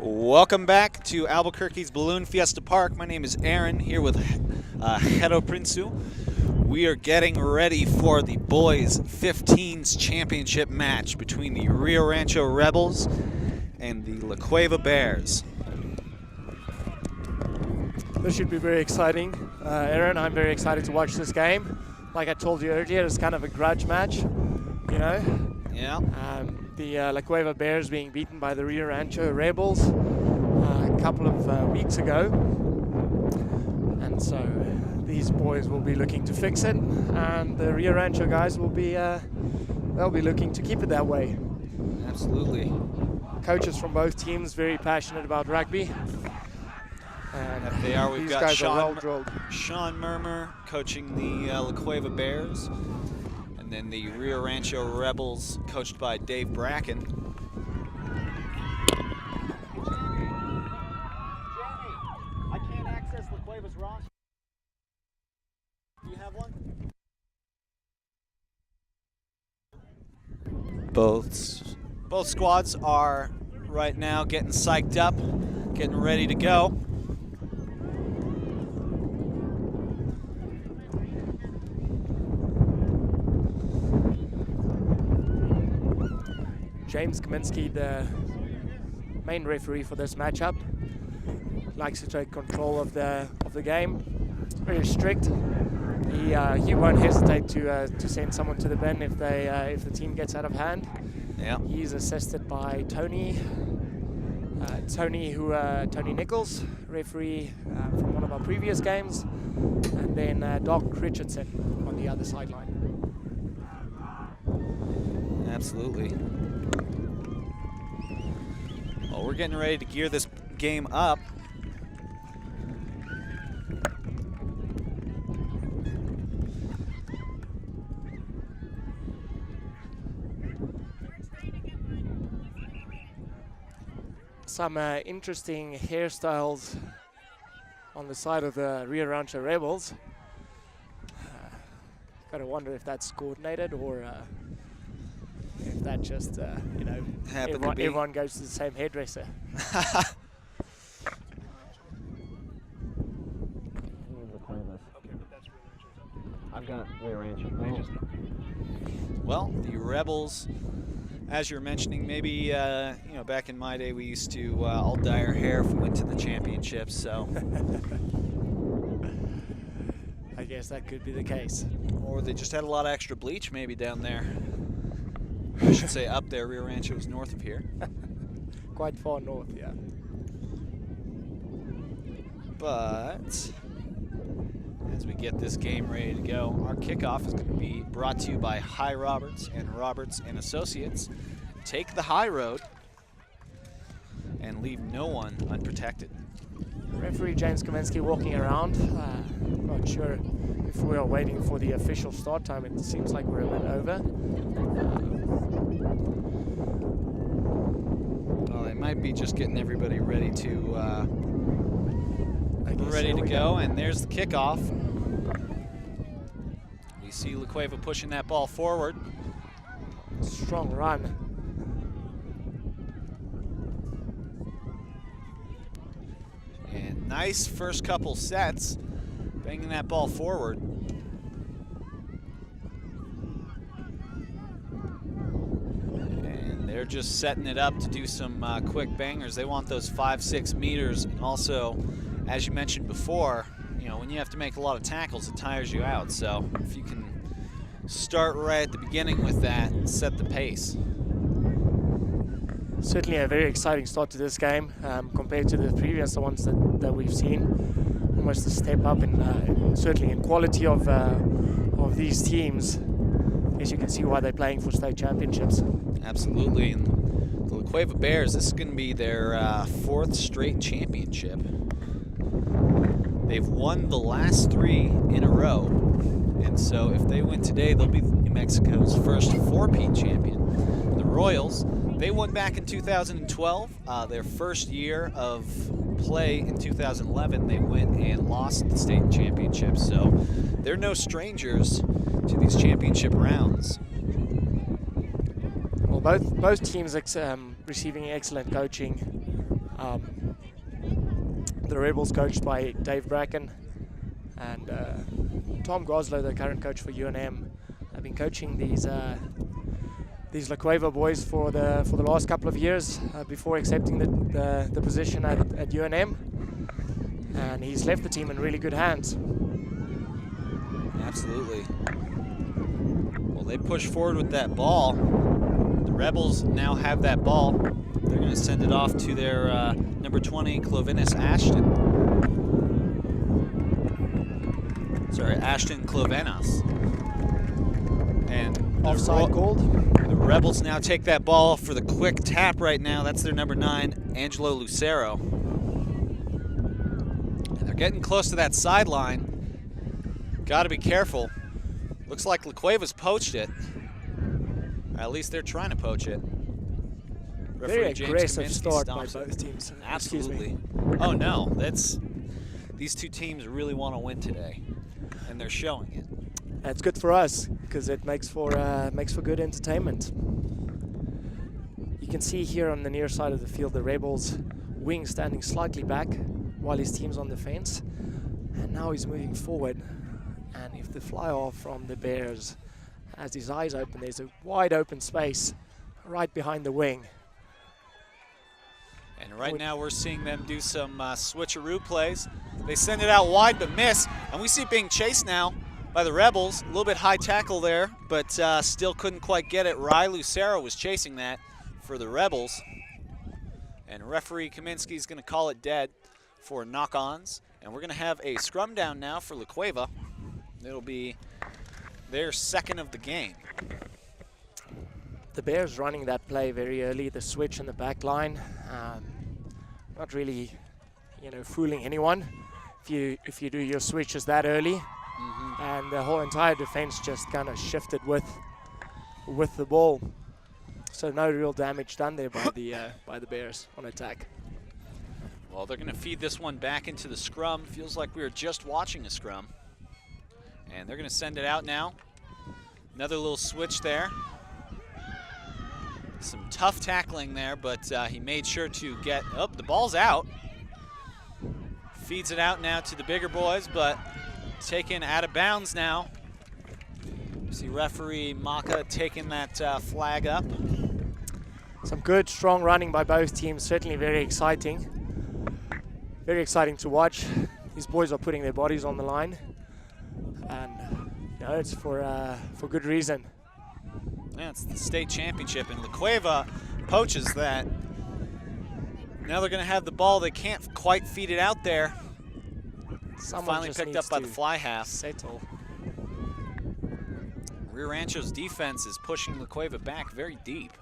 Welcome back to Albuquerque's Balloon Fiesta Park. My name is Aaron, here with Hero Prinsu. We are getting ready for the boys 15s championship match between the Rio Rancho Rebels and the La Cueva Bears. This should be very exciting. Aaron, I'm very excited to watch this game. Like I told you earlier, it's kind of a grudge match, you know? Yeah. The La Cueva Bears being beaten by the Rio Rancho Rebels a couple of weeks ago. And so these boys will be looking to fix it, and the Rio Rancho guys will be they'll be looking to keep it that way. Absolutely. Coaches from both teams very passionate about rugby. And they are. We've these got guys are well drilled. Sean Murmur coaching the La Cueva Bears, and then the Rio Rancho Rebels coached by Dave Bracken. I can't access La Cueva's roster. Do you have one? Both squads are right now getting psyched up, getting ready to go. James Kaminsky, the main referee for this matchup, likes to take control of the game. Very strict. He won't hesitate to send someone to the bin if the team gets out of hand. Yeah. He's assisted by Tony Nichols, referee from one of our previous games, and then Doc Richardson on the other sideline. Absolutely. Well, we're getting ready to gear this game up. Some interesting hairstyles on the side of the Rio Rancho Rebels. Gotta wonder if that's coordinated or if that just, everyone goes to the same hairdresser. I've got Rio Rancho. Well, the Rebels, as you're mentioning, maybe back in my day we used to all dye our hair if we went to the championships. So I guess that could be the case. Or they just had a lot of extra bleach maybe down there. I should say up there. Rio Rancho is north of here. Quite far north, yeah. But as we get this game ready to go, our kickoff is going to be brought to you by High Roberts and Roberts and Associates. Take the high road and leave no one unprotected. Referee James Kaminsky walking around. Not sure if we are waiting for the official start time. It seems like we're a bit over. Well, they might be just getting everybody ready to go, and there's the kickoff. We see La Cueva pushing that ball forward. Strong run. And nice first couple sets, banging that ball forward. And they're just setting it up to do some quick bangers. They want those 5-6 meters. And also, as you mentioned before, when you have to make a lot of tackles, it tires you out. So if you can start right at the beginning with that, set the pace. Certainly a very exciting start to this game compared to the previous ones that we've seen. Almost a step up certainly in quality of these teams. As you can see why they're playing for state championships. Absolutely. And the La Cueva Bears, this is going to be their fourth straight championship. They've won the last 3 in a row. And so if they win today, they'll be New Mexico's first 4-peat champion. The Royals, they won back in 2012. Their first year of play in 2011, they went and lost the state championship. So they're no strangers to these championship rounds. Well, both teams receiving excellent coaching. The Rebels coached by Dave Bracken and Tom Goslow, the current coach for UNM, have been coaching these La Cueva boys for the last couple of years before accepting the position at UNM, and he's left the team in really good hands. Absolutely. Well, they push forward with that ball. The Rebels now have that ball. They're going to send it off to their number 20, Clovinus Ashton. Sorry, Ashton Clovenas. And Offside called. The Rebels now take that ball for the quick tap right now. That's their number 9, Angelo Lucero. And they're getting close to that sideline. Got to be careful. Looks like La Cueva's poached it. At least they're trying to poach it. Very aggressive Kaminsky start by stomps it. both teams. Absolutely. Oh no, these two teams really want to win today, and they're showing it. That's good for us because it makes for good entertainment. You can see here on the near side of the field the Rebels wing standing slightly back while his team's on the fence, and now he's moving forward. And if the fly off from the Bears has his eyes open, there's a wide open space right behind the wing. And right now we're seeing them do some switcheroo plays. They send it out wide but miss, and we see it being chased now by the Rebels. A little bit high tackle there, but still couldn't quite get it. Ry Lucero was chasing that for the Rebels. And referee Kaminsky is going to call it dead for knock-ons. And we're going to have a scrum down now for La Cueva. It'll be their second of the game. The Bears running that play very early, the switch in the back line. Not really, fooling anyone if you do your switches that early. And the whole entire defense just kind of shifted with the ball. So no real damage done there by the Bears on attack. Well, they're going to feed this one back into the scrum. Feels like we were just watching a scrum. And they're going to send it out now. Another little switch there. Some tough tackling there, but he made sure to get, the ball's out. Feeds it out now to the bigger boys, but taken out of bounds now. You see referee Maka taking that flag up. Some good, strong running by both teams, certainly very exciting. Very exciting to watch. These boys are putting their bodies on the line. And it's for good reason. Yeah, it's the state championship, and La Cueva poaches that. Now they're going to have the ball. They can't quite feed it out there. Finally picked up by the fly half. Settle. Rear Rancho's defense is pushing La Cueva back very deep.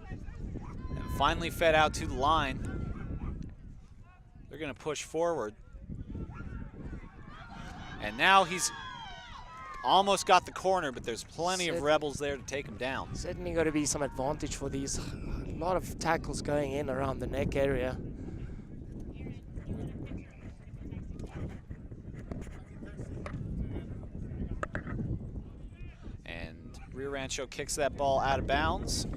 And finally fed out to the line. They're going to push forward. And now he's almost got the corner, but there's plenty of Rebels there to take him down. Certainly got to be some advantage for these. A lot of tackles going in around the neck area. And Rear Rancho kicks that ball out of bounds.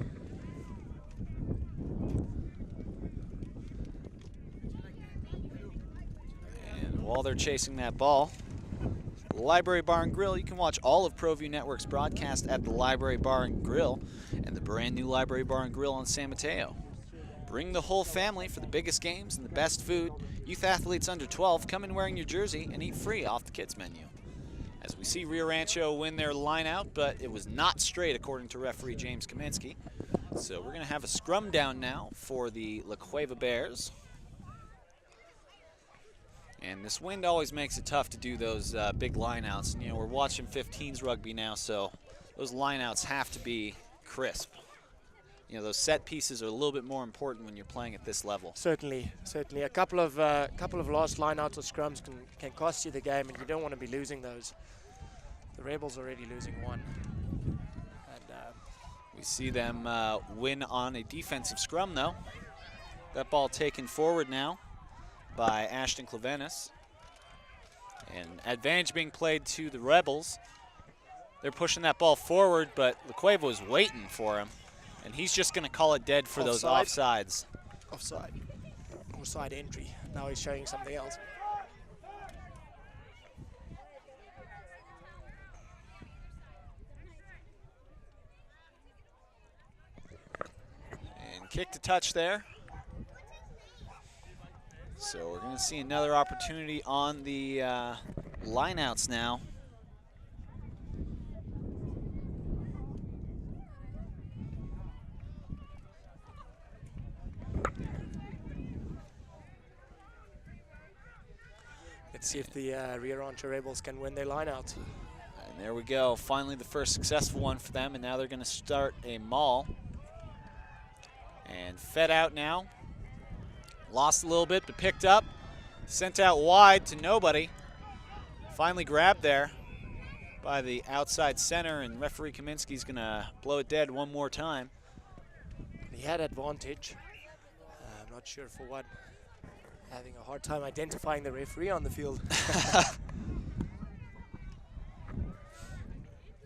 And while they're chasing that ball, Library Bar and Grill. You can watch all of ProView Network's broadcast at the Library Bar and Grill and the brand new Library Bar and Grill on San Mateo. Bring the whole family for the biggest games and the best food. Youth athletes under 12 come in wearing your jersey and eat free off the kids menu. As we see Rio Rancho win their line out, but it was not straight according to referee James Kaminsky. So we're going to have a scrum down now for the La Cueva Bears. And this wind always makes it tough to do those big lineouts. And, we're watching 15s rugby now, so those lineouts have to be crisp. Those set pieces are a little bit more important when you're playing at this level. Certainly. A couple of lost lineouts or scrums can cost you the game, and you don't want to be losing those. The Rebels already losing one. And we see them win on a defensive scrum, though. That ball taken forward now by Ashton Clavenis. And advantage being played to the Rebels. They're pushing that ball forward, but La Cueva was waiting for him. And he's just going to call it dead for those offsides. Offside. or side entry. Now he's showing something else. And kick to touch there. So we're going to see another opportunity on the lineouts now. Let's see if the Rio Rancho Rebels can win their lineout. And there we go. Finally the first successful one for them, and now they're going to start a maul. And fed out now. Lost a little bit, but picked up. Sent out wide to nobody. Finally grabbed there by the outside center, and referee Kaminsky's going to blow it dead one more time. He had advantage. I'm not sure for what. Having a hard time identifying the referee on the field.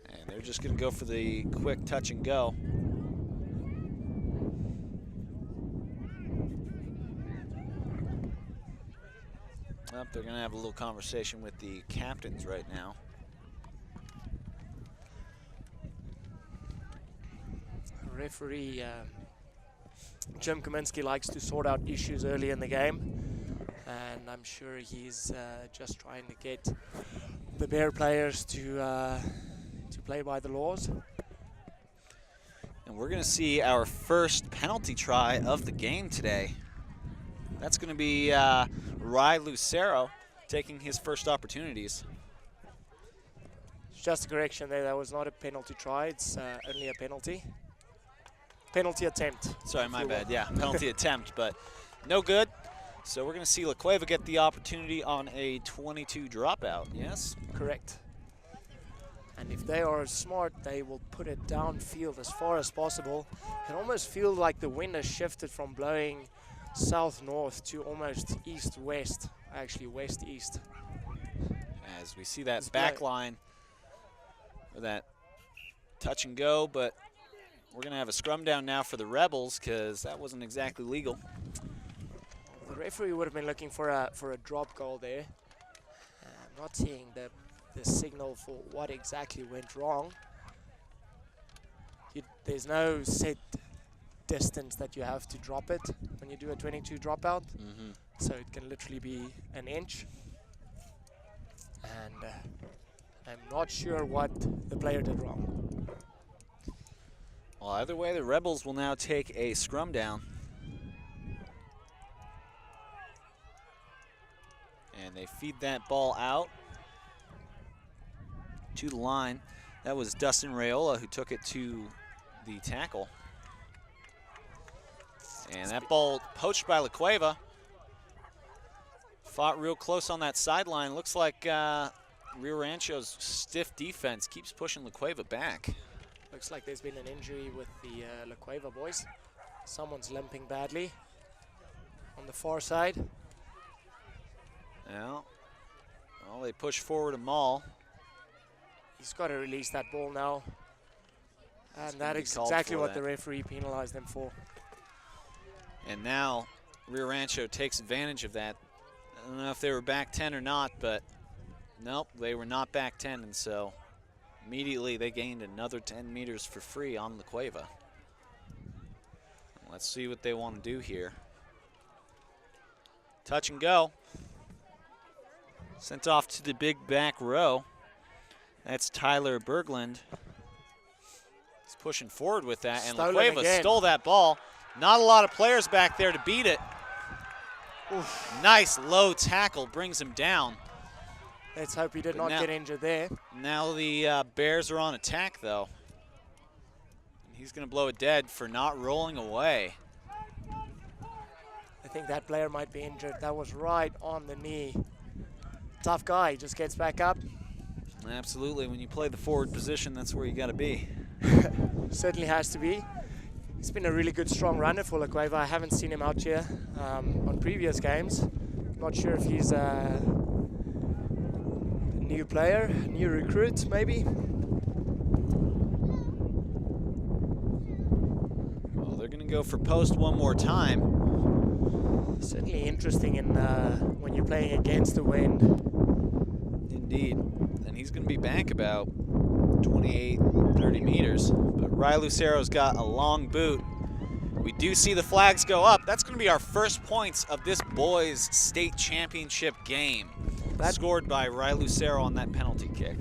And they're just going to go for the quick touch and go. They're going to have a little conversation with the captains right now. Referee Jim Kaminsky likes to sort out issues early in the game, and I'm sure he's just trying to get the Bear players to play by the laws. And we're going to see our first penalty try of the game today. That's going to be Ry Lucero taking his first opportunities. Just a correction there, that was not a penalty try, it's only a penalty. Penalty attempt. Sorry, my bad, yeah, penalty attempt, but no good. So we're going to see La Cueva get the opportunity on a 22 dropout, yes? Correct. And if they are smart, they will put it downfield as far as possible. It almost feels like the wind has shifted from blowing south-north to almost east-west, actually west-east. As we see that back line, or that touch and go, but we're going to have a scrum down now for the Rebels because that wasn't exactly legal. The referee would have been looking for a drop goal there. I'm not seeing the signal for what exactly went wrong. There's no set distance that you have to drop it when you do a 22 dropout. So it can literally be an inch. And I'm not sure what the player did wrong. Well, either way, the Rebels will now take a scrum down. And they feed that ball out to the line. That was Dustin Rayola who took it to the tackle. And that ball poached by La Cueva. Fought real close on that sideline. Looks like Rio Rancho's stiff defense keeps pushing La Cueva back. Looks like there's been an injury with the La Cueva boys. Someone's limping badly on the far side. Well, they push forward a maul. He's got to release that ball now. And that is exactly what the referee penalized them for. And now Rio Rancho takes advantage of that. I don't know if they were back 10 or not, but nope, they were not back 10, and so immediately they gained another 10 meters for free on La Cueva. Let's see what they want to do here. Touch and go. Sent off to the big back row. That's Tyler Berglund. He's pushing forward with that, and La Cueva stole that ball. Not a lot of players back there to beat it. Oof. Nice low tackle, brings him down. Let's hope he did not get injured there. Now the Bears are on attack, though. He's going to blow it dead for not rolling away. I think that player might be injured. That was right on the knee. Tough guy, just gets back up. Absolutely, when you play the forward position, that's where you got to be. Certainly has to be. He's been a really good, strong runner for La Cueva. I haven't seen him out here on previous games. Not sure if he's a new player, new recruit, maybe. Well, they're going to go for post one more time. Certainly interesting in when you're playing against the wind. Indeed. And he's going to be back about 28, 30 meters. But Ry Lucero's got a long boot. We do see the flags go up. That's going to be our first points of this boys' state championship game. That's scored by Ry Lucero on that penalty kick.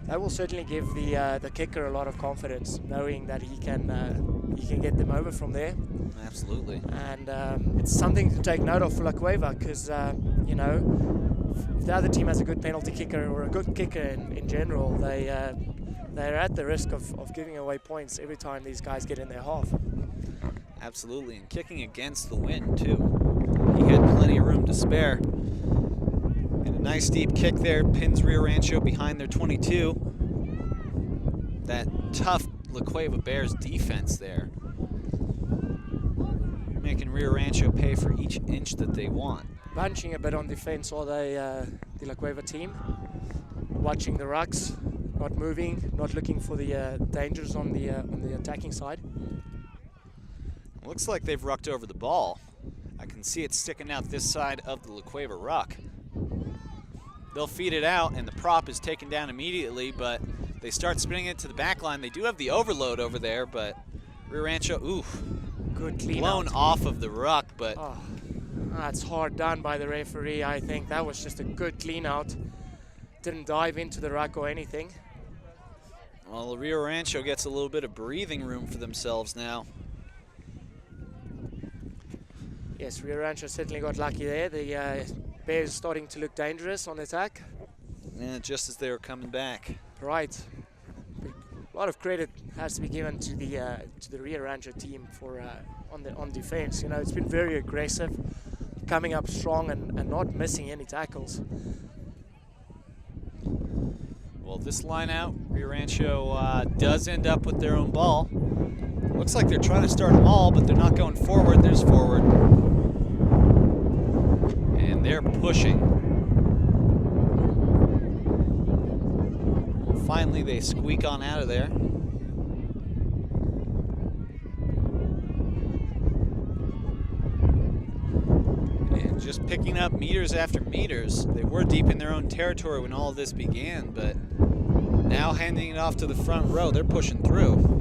That will certainly give the kicker a lot of confidence, knowing that he can get them over from there. Absolutely. And it's something to take note of for La Cueva, because you know, if the other team has a good penalty kicker or a good kicker in general, they're at the risk of giving away points every time these guys get in their half. Absolutely, and kicking against the wind too. He had plenty of room to spare. And a nice deep kick there pins Rio Rancho behind their 22. That tough La Cueva Bears defense there, making Rio Rancho pay for each inch that they want. Bunching a bit on defense, are they, the La Cueva team? Watching the rucks, not moving, not looking for the dangers on the attacking side. Looks like they've rucked over the ball. I can see it sticking out this side of the La Cueva ruck. They'll feed it out, and the prop is taken down immediately, but they start spinning it to the back line. They do have the overload over there, but Rio Rancho, ooh, good clean blown out. Off of the ruck, but that's hard done by the referee. I think that was just a good clean out. Didn't dive into the ruck or anything. Well, Rio Rancho gets a little bit of breathing room for themselves now. Yes, Rio Rancho certainly got lucky there. The Bears starting to look dangerous on attack. Yeah, just as they were coming back. Right. A lot of credit has to be given to the Rio Rancho team for on defense. You know, it's been very aggressive, coming up strong and not missing any tackles. Well, this line out, Rio Rancho does end up with their own ball. Looks like they're trying to start them all, but they're not going forward. There's forward. And they're pushing. Finally, they squeak on out of there. And just picking up meters after meters. They were deep in their own territory when all of this began, but now handing it off to the front row, they're pushing through.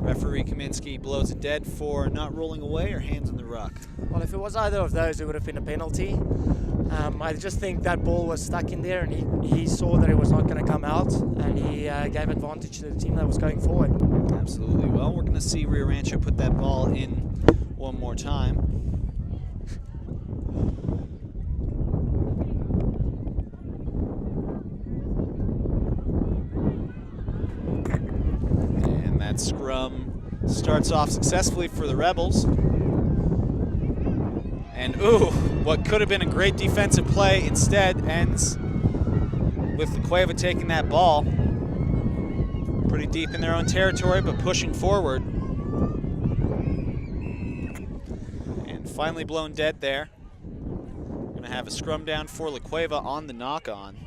Referee Kaminsky blows it dead for not rolling away or hands in the ruck. Well, if it was either of those, it would have been a penalty. I just think that ball was stuck in there, and he saw that it was not going to come out, and he gave advantage to the team that was going forward. Absolutely. Well, we're going to see Rio Rancho put that ball in one more time. And that scrum starts off successfully for the Rebels. And ooh, what could have been a great defensive play instead ends with the Cueva taking that ball. Pretty deep in their own territory, but pushing forward. And finally blown dead there. We're gonna have a scrum down for La Cueva on the knock-on.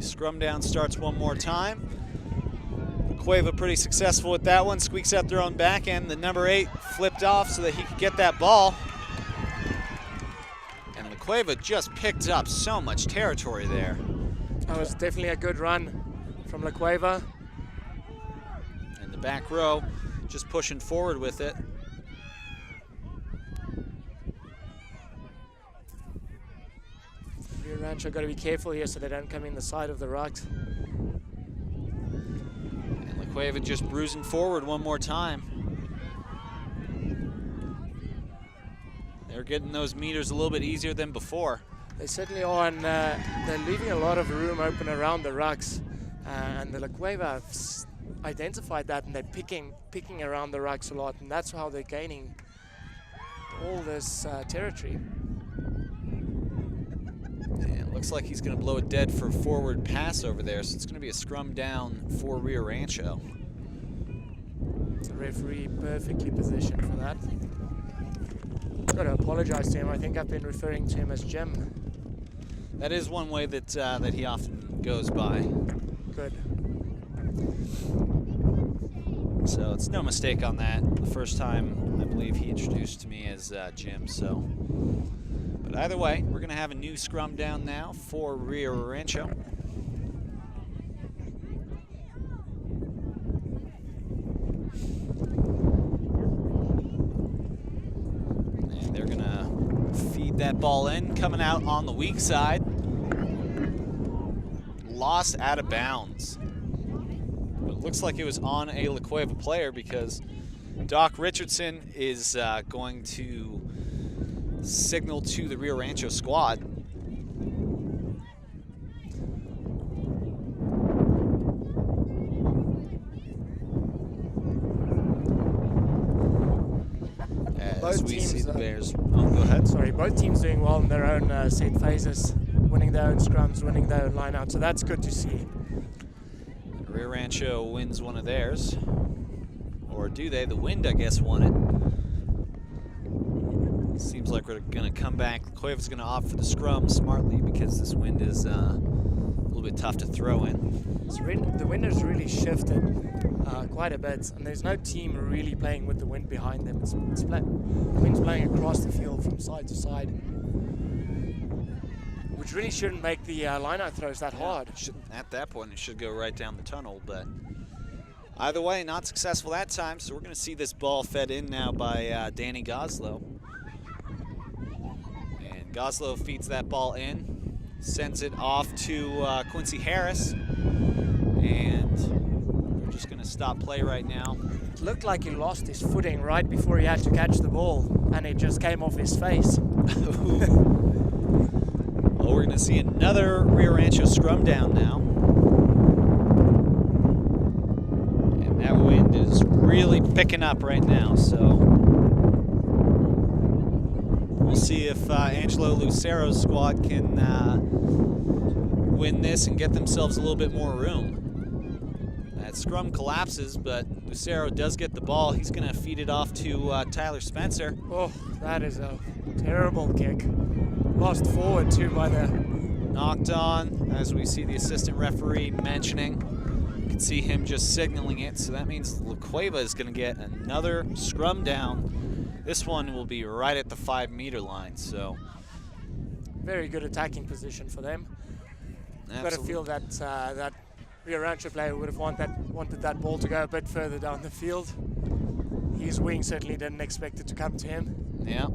Scrum down starts one more time. Cueva pretty successful with that one. Squeaks out their own back end. The number 8 flipped off so that he could get that ball. And La Cueva just picked up so much territory there. That was definitely a good run from La Cueva. And the back row just pushing forward with it. Rancho got to be careful here so they don't come in the side of the rucks. And La Cueva just bruising forward one more time. They're getting those meters a little bit easier than before. They certainly are, and they're leaving a lot of room open around the rucks. And the La Cueva have identified that, and they're picking around the rucks a lot, and that's how they're gaining all this territory. And La Looks like he's going to blow it dead for a forward pass over there, so it's going to be a scrum down for Rio Rancho. The referee perfectly positioned for that. Got to apologize to him. I think I've been referring to him as Jim. That is one way that that he often goes by. Good. So it's no mistake on that. The first time, I believe he introduced me as Jim. So, but either way, we're going to have a new scrum down now for Rio Rancho. And they're going to feed that ball in, coming out on the weak side. Lost out of bounds. But it looks like it was on a La Cueva player because Doc Richardson is going to signal to the Rio Rancho squad. As we see the Bears. Oh, go ahead. Sorry, both teams doing well in their own set phases, winning their own scrums, winning their own line out, so that's good to see. Rio Rancho wins one of theirs. Or do they? The wind, I guess, won it. Seems like we're going to come back. Cueva's going to opt for the scrum smartly because this wind is a little bit tough to throw in. The wind has really shifted quite a bit, and there's no team really playing with the wind behind them. The wind's blowing across the field from side to side, which really shouldn't make the line-out throws that hard. At that point, it should go right down the tunnel, but either way, not successful that time, so we're going to see this ball fed in now by Danny Goslow. And Goslow feeds that ball in, sends it off to Quincy Harris, and we're just going to stop play right now. It looked like he lost his footing right before he had to catch the ball, and it just came off his face. Well, we're going to see another Rio Rancho scrum down now. And that wind is really picking up right now, so we'll see if Angelo Lucero's squad can win this and get themselves a little bit more room. That scrum collapses, but Lucero does get the ball. He's going to feed it off to Tyler Spencer. Oh, that is a terrible kick. Lost forward too by the... Knocked on, as we see the assistant referee mentioning. You can see him just signaling it, so that means La Cueva is going to get another scrum down. This one will be right at the 5-meter line, so... Very good attacking position for them. Absolutely. Got to feel that that Rio Rancho player would have wanted that ball to go a bit further down the field. His wing certainly didn't expect it to come to him. Yeah.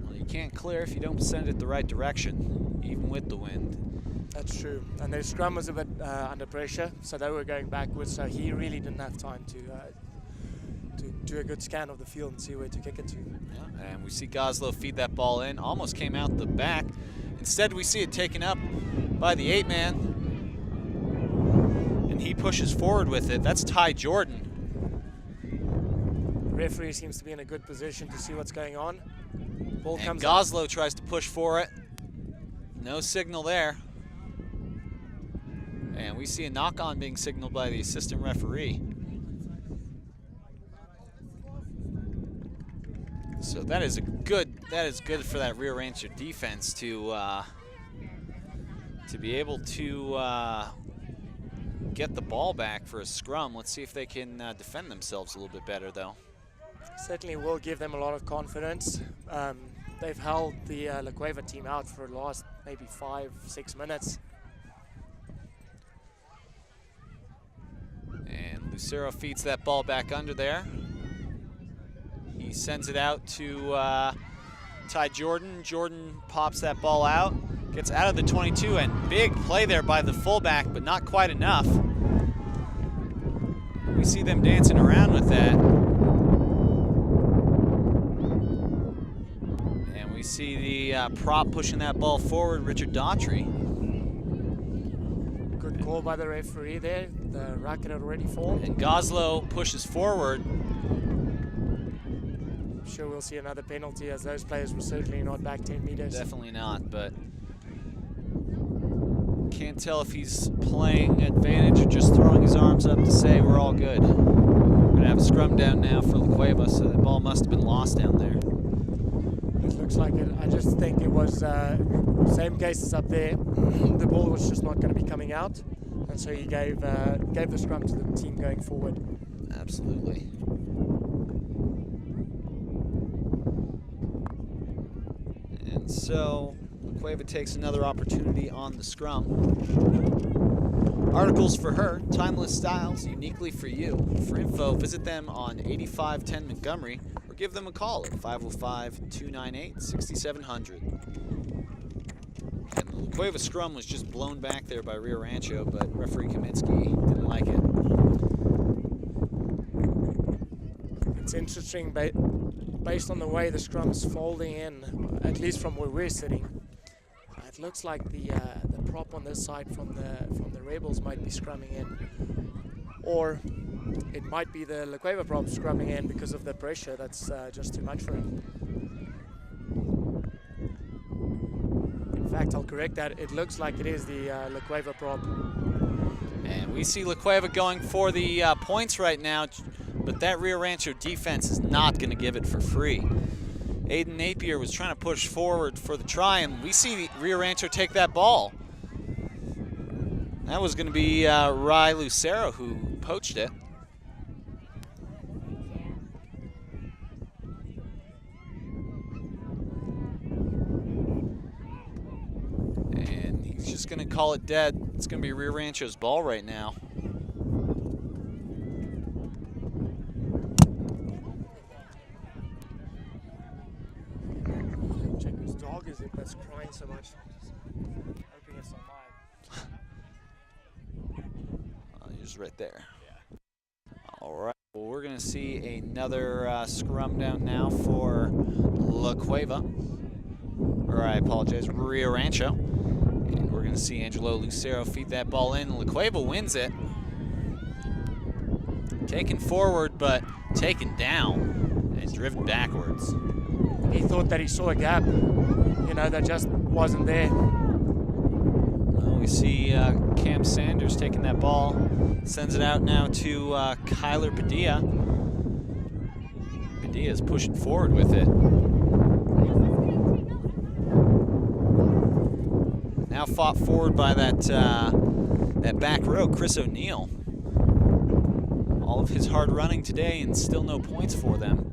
Well, you can't clear if you don't send it the right direction, even with the wind. That's true. And their scrum was a bit under pressure, so they were going backwards, so he really didn't have time to do a good scan of the field and see where to kick it to. Yeah. And we see Goslow feed that ball in, almost came out the back. Instead, we see it taken up by the 8-man, and he pushes forward with it. That's Ty Jordan. The referee seems to be in a good position to see what's going on. Ball And comes Goslow tries to push for it. No signal there. And we see a knock-on being signaled by the assistant referee. So that is good for that Rio Rancho defense to be able to get the ball back for a scrum. Let's see if they can defend themselves a little bit better, though. Certainly will give them a lot of confidence. They've held the La Cueva team out for the last maybe 5-6 minutes. And Lucero feeds that ball back under there. He sends it out to Ty Jordan. Jordan pops that ball out, gets out of the 22, and big play there by the fullback, but not quite enough. We see them dancing around with that. And we see the prop pushing that ball forward, Richard Daughtry. Good call by the referee there. The racket had already fallen. And Goslow pushes forward. I'm sure we'll see another penalty, as those players were certainly not back 10 meters. Definitely not, but can't tell if he's playing advantage or just throwing his arms up to say we're all good. We're going to have a scrum down now for La Cueva, so the ball must have been lost down there. It looks like it. I just think it was same case as up there. The ball was just not going to be coming out, and so he gave the scrum to the team going forward. Absolutely. And so Cueva takes another opportunity on the scrum. Articles for her, timeless styles, uniquely for you. For info, visit them on 8510 Montgomery or give them a call at 505-298-6700. And the Cueva scrum was just blown back there by Rio Rancho, but referee Kaminsky didn't like it. It's interesting, based on the way the scrum's folding in, at least from where we're sitting. It looks like the prop on this side from the Rebels might be scrumming in, or it might be the La Cueva prop scrumming in because of the pressure. That's just too much for him. In fact, I'll correct that. It looks like it is the La Cueva prop. And we see La Cueva going for the points right now, but that Rio Rancho defense is not going to give it for free. Aiden Napier was trying to push forward for the try, and we see Rio Rancho take that ball. That was going to be Ry Lucero who poached it. And he's just going to call it dead. It's going to be Rio Rancho's ball right now. Is it that's crying so much? Hoping it's not mine. He's right there. Yeah. All right. Well, we're going to see another scrum down now for La Cueva. Or I apologize, Rio Rancho. And we're going to see Angelo Lucero feed that ball in. La Cueva wins it. Taken forward, but taken down and driven backwards. He thought that he saw a gap, you know, that just wasn't there. Well, we see Cam Sanders taking that ball, sends it out now to Kyler Padilla. Padilla's pushing forward with it. Now fought forward by that back row, Chris O'Neill. All of his hard running today and still no points for them.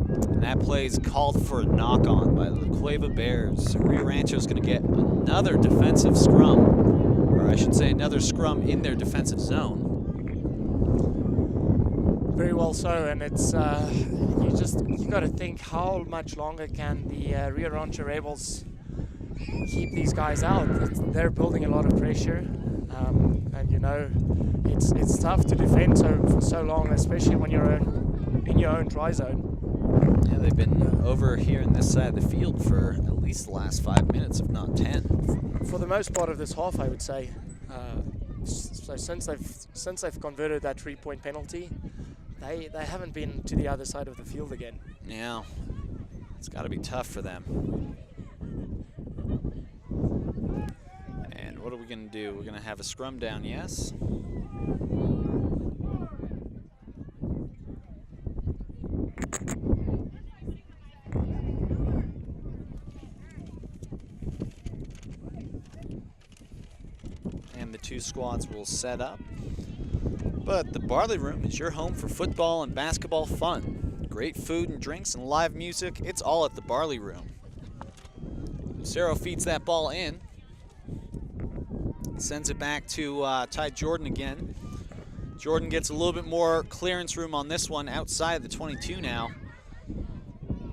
And that play's called for a knock-on by the Cueva Bears. Rio Rancho's going to get another defensive scrum, or I should say another scrum in their defensive zone. Very well so, and it's you got to think, how much longer can the Rio Rancho Rebels keep these guys out? They're building a lot of pressure, and you know it's tough to defend for so long, especially when you're in your own try zone. Yeah, they've been over here in this side of the field for at least the last 5 minutes, if not 10. For the most part of this half, I would say. So since they've converted that 3-point penalty, they haven't been to the other side of the field again. Yeah, it's got to be tough for them. And what are we going to do? We're going to have a scrum down, yes? Two squads will set up. But the Barley Room is your home for football and basketball fun. Great food and drinks and live music, it's all at the Barley Room. Lucero feeds that ball in. Sends it back to Ty Jordan again. Jordan gets a little bit more clearance room on this one outside the 22 now.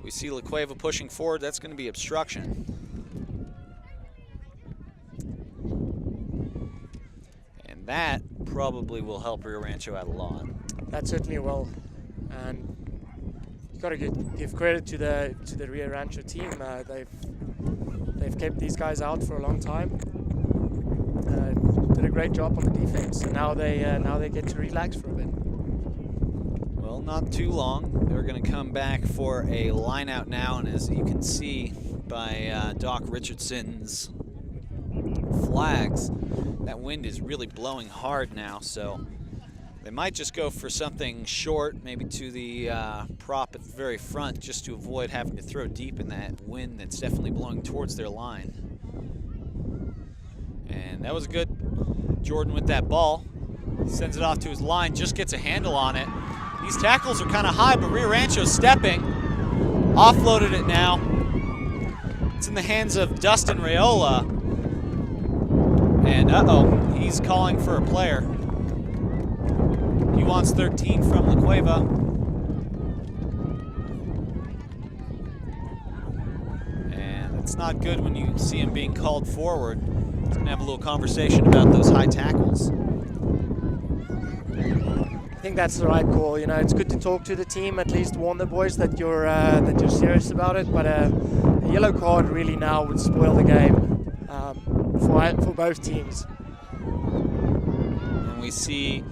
We see La Cueva pushing forward, that's going to be obstruction. That probably will help Rio Rancho out a lot. That certainly will, and you got to give credit to the Rio Rancho team. They've kept these guys out for a long time. Did a great job on the defense, and now they get to relax for a bit. Well, not too long. They're going to come back for a line out now, and as you can see by Doc Richardson's flags, that wind is really blowing hard now, so they might just go for something short, maybe to the prop at the very front, just to avoid having to throw deep in that wind that's definitely blowing towards their line. And that was good. Jordan with that ball. Sends it off to his line, just gets a handle on it. These tackles are kind of high, but Rio Rancho's stepping. Offloaded it now. It's in the hands of Dustin Rayola. And uh-oh, he's calling for a player. He wants 13 from La Cueva. And it's not good when you see him being called forward. He's gonna have a little conversation about those high tackles. I think that's the right call. You know, it's good to talk to the team, at least warn the boys that you're serious about it. But a yellow card really now would spoil the game for both teams. And we see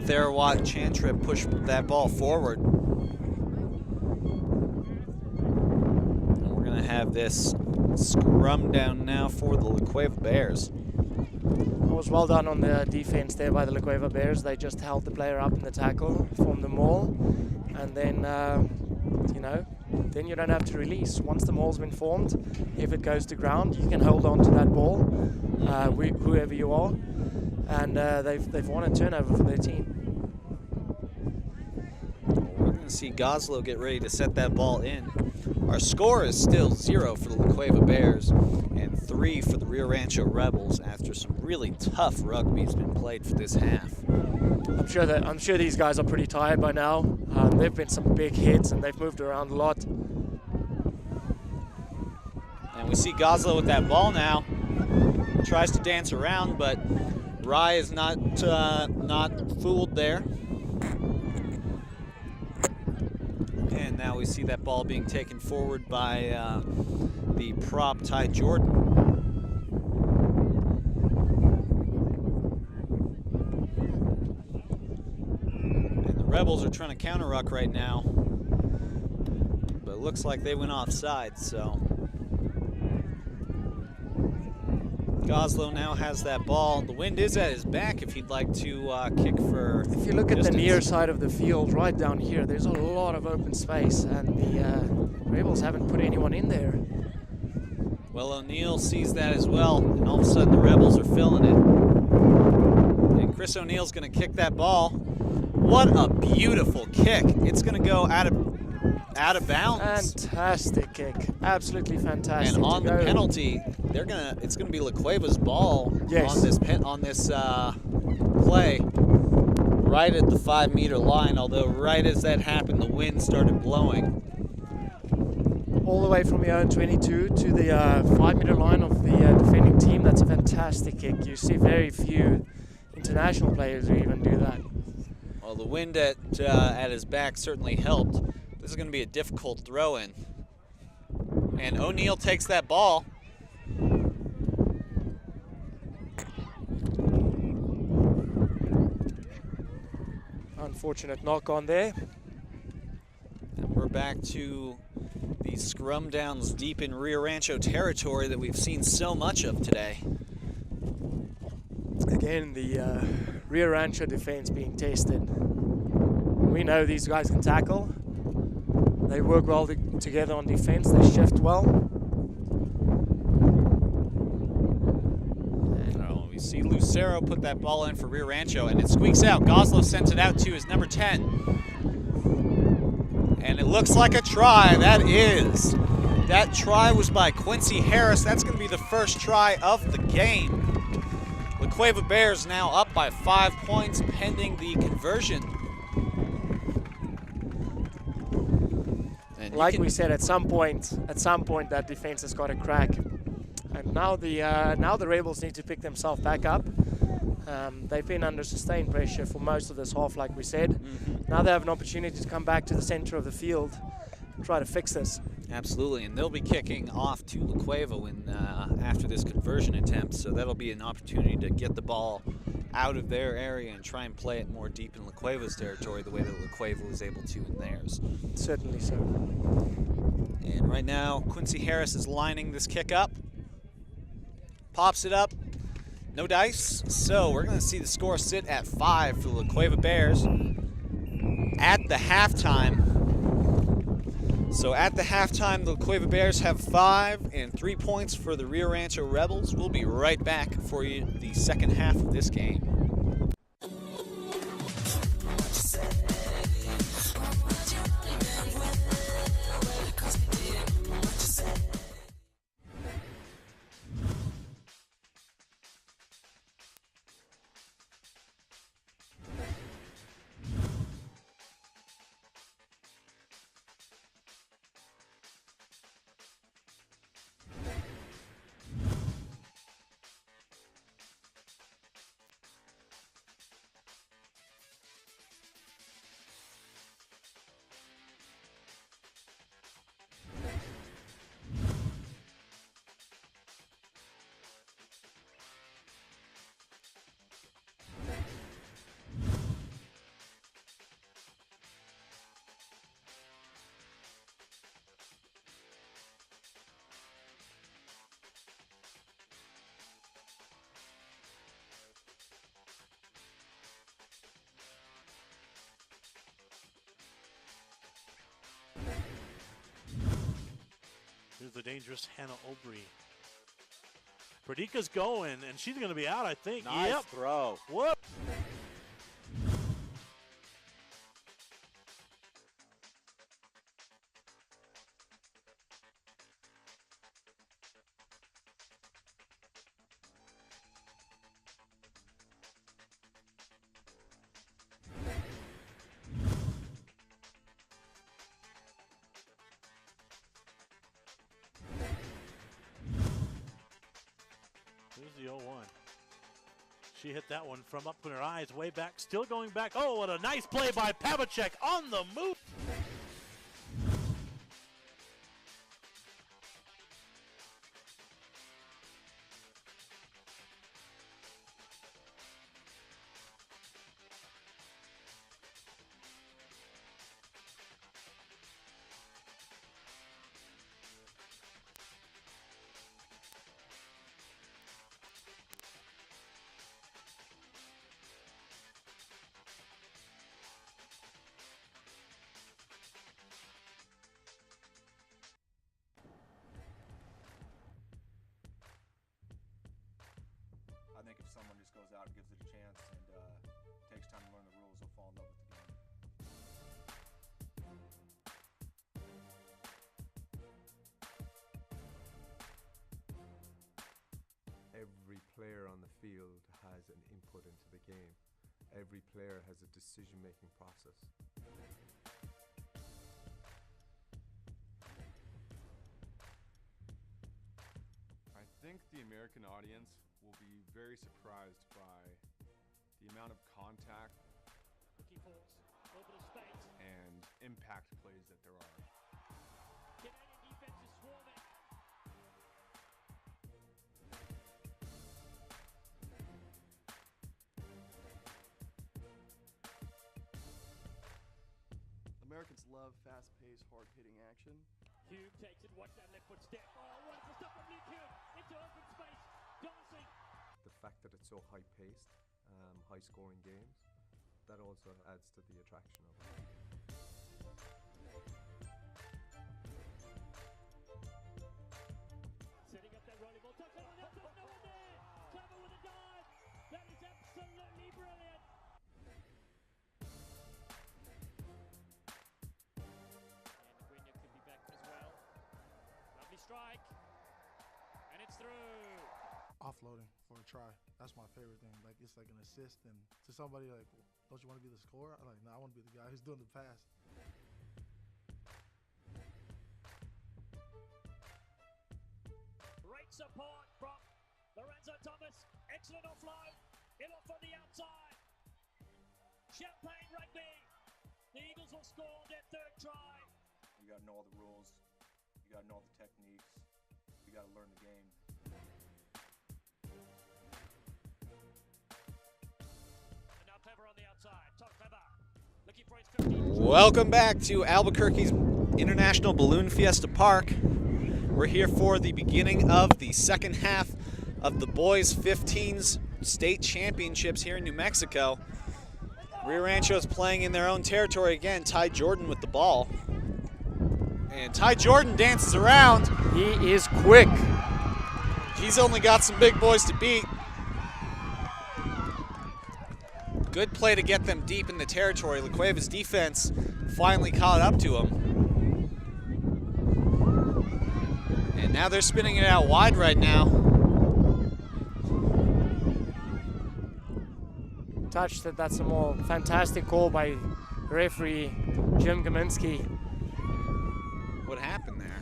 Therawat Chantrip push that ball forward. And we're gonna have this scrum down now for the La Cueva Bears. It was well done on the defense there by the La Cueva Bears. They just held the player up in the tackle, formed the maul, and then, you know, then you don't have to release. Once the maul's been formed, if it goes to ground, you can hold on to that ball, whoever you are, and they've won a turnover for their team. We're going to see Goslow get ready to set that ball in. Our score is still 0 for the La Cueva Bears and 3 for the Rio Rancho Rebels after some really tough rugby has been played for this half. I'm sure these guys are pretty tired by now. They've been some big hits and they've moved around a lot. And we see Goslow with that ball now. Tries to dance around, but Rye is not fooled there. And now we see that ball being taken forward by the prop Ty Jordan. And the Rebels are trying to counter-ruck right now, but it looks like they went offside, so. Goslow now has that ball. The wind is at his back if he'd like to kick for If you look at distance. the near side of the field, right down here, there's a lot of open space, and the Rebels haven't put anyone in there. Well, O'Neill sees that as well, and all of a sudden the Rebels are filling it. And Chris O'Neill's going to kick that ball. What a beautiful kick. It's going to go out of bounds. Fantastic kick. Absolutely fantastic. And on the penalty, it's gonna be La Cueva's ball. Yes. on this play, right at the 5-meter line. Although right as that happened, the wind started blowing. All the way from your own 22 to the 5-meter line of the defending team. That's a fantastic kick. You see very few international players who even do that. Well, the wind at his back certainly helped. This is going to be a difficult throw-in. And O'Neill takes that ball. Unfortunate knock on there. And we're back to the scrum downs deep in Rio Rancho territory that we've seen so much of today. Again, the Rio Rancho defense being tested. We know these guys can tackle. They work well together on defense. They shift well. We see Lucero put that ball in for Rio Rancho, and it squeaks out. Goslow sends it out to his number 10. And it looks like a try. That try was by Quincy Harris. That's going to be the first try of the game. La Cueva Bears now up by 5 points pending the conversion. And like we said, at some point that defense has got a crack. And now the Rebels need to pick themselves back up. They've been under sustained pressure for most of this half, like we said. Mm-hmm. Now they have an opportunity to come back to the center of the field and try to fix this. Absolutely, and they'll be kicking off to La Cueva after this conversion attempt, so that'll be an opportunity to get the ball out of their area and try and play it more deep in La Cueva's territory the way that La Cueva was able to in theirs. Certainly so. And right now, Quincy Harris is lining this kick up. Pops it up. No dice. So we're going to see the score sit at 5 for the La Cueva Bears at the halftime. So at the halftime, the La Cueva Bears have 5 and 3 points for the Rio Rancho Rebels. We'll be right back for you the second half of this game. Here's the dangerous Hannah Aubry. Pradika's going, and she's going to be out, I think. Nice Yep. throw. Whoop. Here's the 0-1. She hit that one from up in her eyes, way back, still going back. Oh, what a nice play by Pavacek on the move. I think if someone just goes out and gives it a chance and takes time to learn the rules, they'll fall in love with the game. Every player on the field has an input into the game. Every player has a decision-making process. I think the American audience will be very surprised by the amount of contact and impact plays that there are. Canadian defense is swarming. Americans love fast-paced, hard-hitting action. Hugh takes it, watch that left foot step. Oh, wonderful stuff from Luke Hugh into open space. Dancing. The fact that it's so high-paced, high-scoring games, that also adds to the attraction of it. Setting up that rolling ball. Touch it on the outside. No one there. Cueva with a dive. That is absolutely brilliant. And Gwyneth could be back as well. Lovely strike. And it's through. Offloading for a try. That's my favorite thing. Like, it's like an assist, and to somebody like, don't you want to be the scorer? I'm like, no, I want to be the guy who's doing the pass. Great support from Lorenzo Thomas. Excellent offload. In off on the outside. Champagne Rugby. The Eagles will score their third try. You got to know all the rules. You got to know all the techniques. You got to learn the game. Welcome back to Albuquerque's International Balloon Fiesta Park. We're here for the beginning of the second half of the boys 15s state championships here in New Mexico. Rio Rancho's playing in their own territory again. Ty Jordan with the ball. And Ty Jordan dances around. He is quick. He's only got some big boys to beat. Good play to get them deep in the territory. La Cueva's defense finally caught up to him. And now they're spinning it out wide right now. Touched it, that's a more fantastic call by referee Jim Kaminsky. What happened there?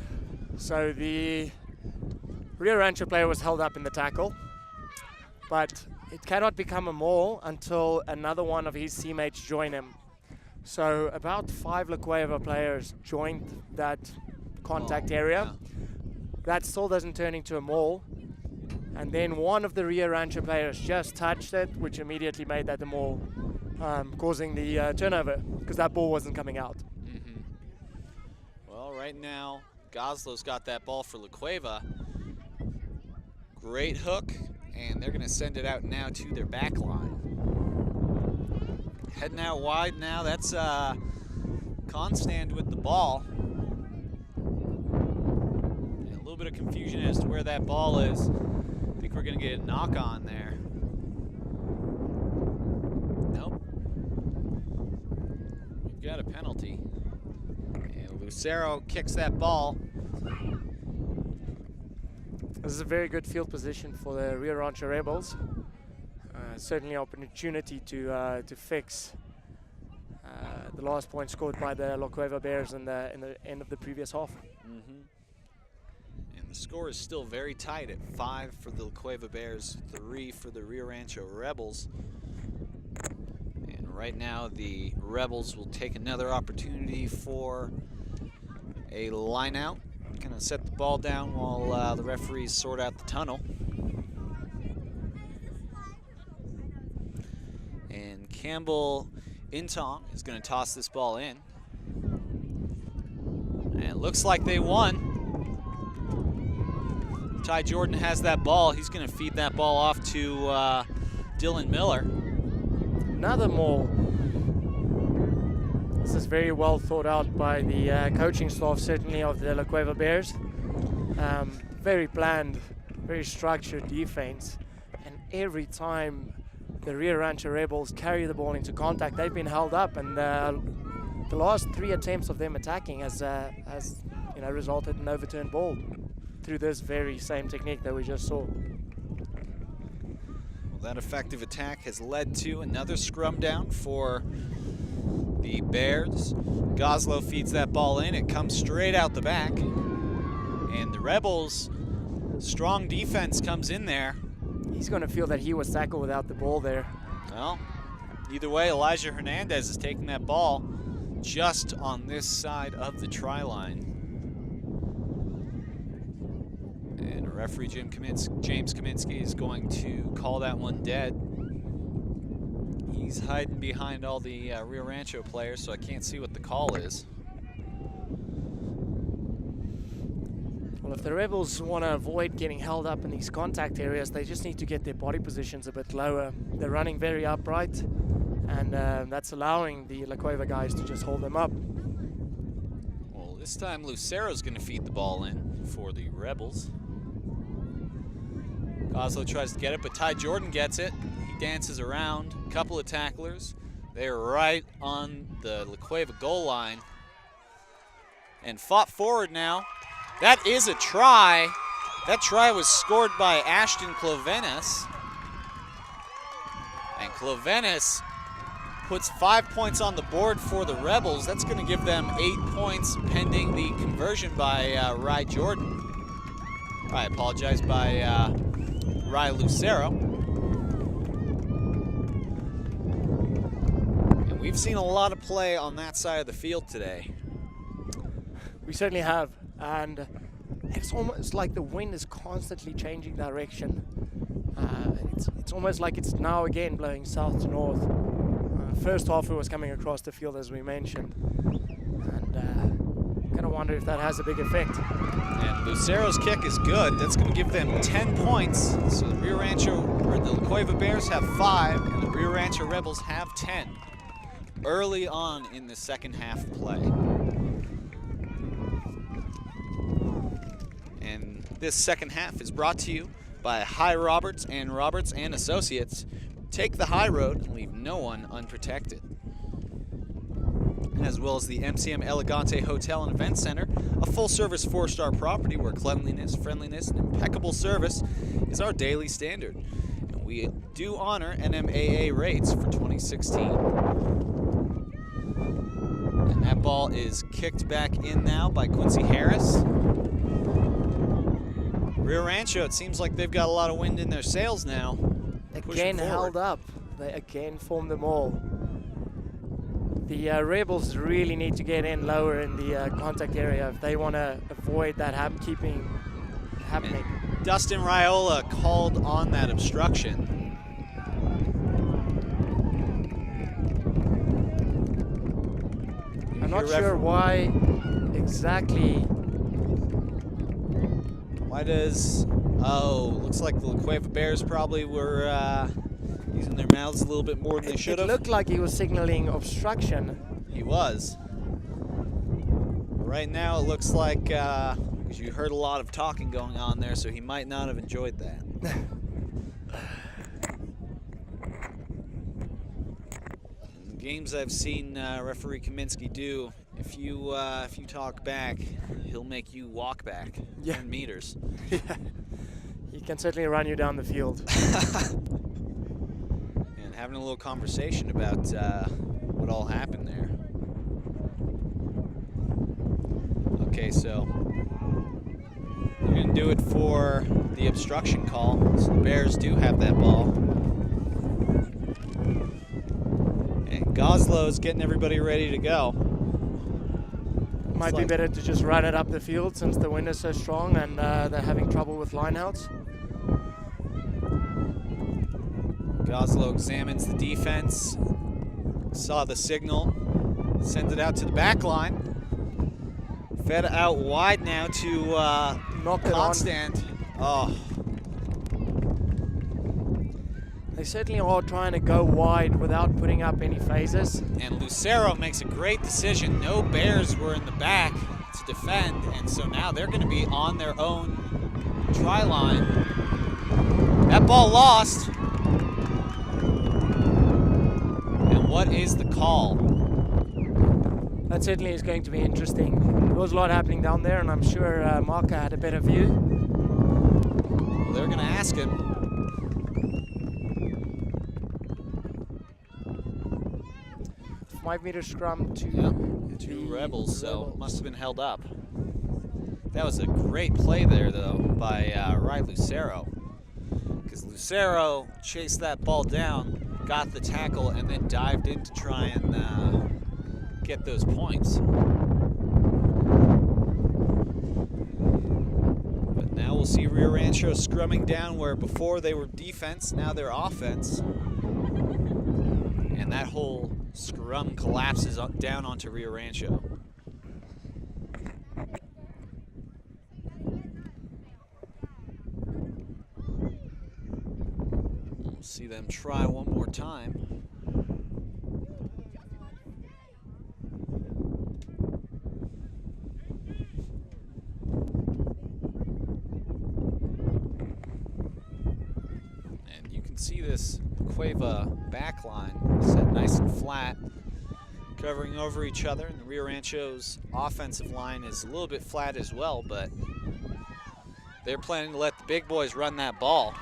So the Rio Rancho player was held up in the tackle, but it cannot become a maul until another one of his teammates join him. So about 5 La Cueva players joined that contact area. Yeah. That still doesn't turn into a maul. And then one of the Rio Rancho players just touched it, which immediately made that a maul, causing the turnover, because that ball wasn't coming out. Mm-hmm. Well, right now, Goslo's got that ball for La Cueva. Great hook, and they're going to send it out now to their back line. Heading out wide now, that's Constand with the ball. And a little bit of confusion as to where that ball is. I think we're going to get a knock on there. Nope. We've got a penalty. And Lucero kicks that ball. This is a very good field position for the Rio Rancho Rebels. Certainly an opportunity to fix the last point scored by the La Cueva Bears in the end of the previous half. Mm-hmm. And the score is still very tight at 5 for the La Cueva Bears, 3 for the Rio Rancho Rebels. And right now the Rebels will take another opportunity for a line out. Gonna set the ball down while the referees sort out the tunnel. And Campbell Intong is gonna toss this ball in. And it looks like they won. Ty Jordan has that ball. He's gonna feed that ball off to Dylan Miller. Another maul. This is very well thought out by the coaching staff, certainly of the La Cueva Bears. Very planned, very structured defense. And every time the Rio Rancho Rebels carry the ball into contact, they've been held up. And the last 3 attempts of them attacking has resulted in an overturned ball through this very same technique that we just saw. Well, that effective attack has led to another scrum down for the Bears. Goslow feeds that ball in. It comes straight out the back. And the Rebels' strong defense comes in there. He's going to feel that he was tackled without the ball there. Well, either way, Elijah Hernandez is taking that ball just on this side of the try line. And referee James Kaminsky is going to call that one dead. He's hiding behind all the Rio Rancho players, so I can't see what the call is. Well, if the Rebels want to avoid getting held up in these contact areas, they just need to get their body positions a bit lower. They're running very upright, and that's allowing the La Cueva guys to just hold them up. Well, this time Lucero's going to feed the ball in for the Rebels. Goslow tries to get it, but Ty Jordan gets it. He dances around, a couple of tacklers. They're right on the La Cueva goal line and fought forward now. That is a try. That try was scored by Ashton Clovenis. And Clovenis puts 5 points on the board for the Rebels. That's going to give them 8 points pending the conversion by Rye Jordan. I apologize, by Rye Lucero. And we've seen a lot of play on that side of the field today. We certainly have, and it's almost like the wind is constantly changing direction. It's almost like it's now again blowing south to north. first half, it was coming across the field, as we mentioned. And kind of wonder if that has a big effect. And Lucero's kick is good. That's going to give them 10 points. So the Rio Rancho, or the Cueva Bears have 5, and the Rio Rancho Rebels have 10. Early on in the second half of play. And this second half is brought to you by High Roberts and Associates. Take the high road and leave no one unprotected. As well as the MCM Elegante Hotel and Event Center, a full-service 4-star property where cleanliness, friendliness, and impeccable service is our daily standard. And we do honor NMAA rates for 2016. And that ball is kicked back in now by Quincy Harris. Rio Rancho, it seems like they've got a lot of wind in their sails now. Again held up. They again formed them all. The Rebels really need to get in lower in the contact area if they want to avoid that happening. And Dustin Raiola called on that obstruction. I'm not sure why exactly. Why does... Oh, looks like the Cueva Bears probably were using their mouths a little bit more than they should have. It looked like he was signaling obstruction. He was. Right now it looks like, because you heard a lot of talking going on there, so he might not have enjoyed that. In games I've seen referee Kaminsky do, if you talk back, he'll make you walk back 10 meters. Yeah. He can certainly run you down the field. And having a little conversation about what all happened there. Okay, so they're going to do it for the obstruction call. So the Bears do have that ball. And Goslow's getting everybody ready to go. Might be better to just run it up the field since the wind is so strong and they're having trouble with lineouts. Goslow examines the defense, saw the signal, sends it out to the back line. Fed out wide now to Constant. Oh. They certainly are trying to go wide without putting up any phases. And Lucero makes a great decision. No Bears were in the back to defend, and so now they're going to be on their own try line. That ball lost. And what is the call? That certainly is going to be interesting. There was a lot happening down there, and I'm sure Marka had a better view. Well, they're going to ask him. 5-meter scrum to two Rebels, so must have been held up. That was a great play there, though, by Ry Lucero. Because Lucero chased that ball down, got the tackle, and then dived in to try and get those points. But now we'll see Rio Rancho scrumming down where before they were defense, now they're offense. And that whole scrum collapses down onto Rio Rancho. We'll see them try one more time. And you can see this Cueva backline set nice and flat, covering over each other, and the Rio Rancho's offensive line is a little bit flat as well, but they're planning to let the big boys run that ball.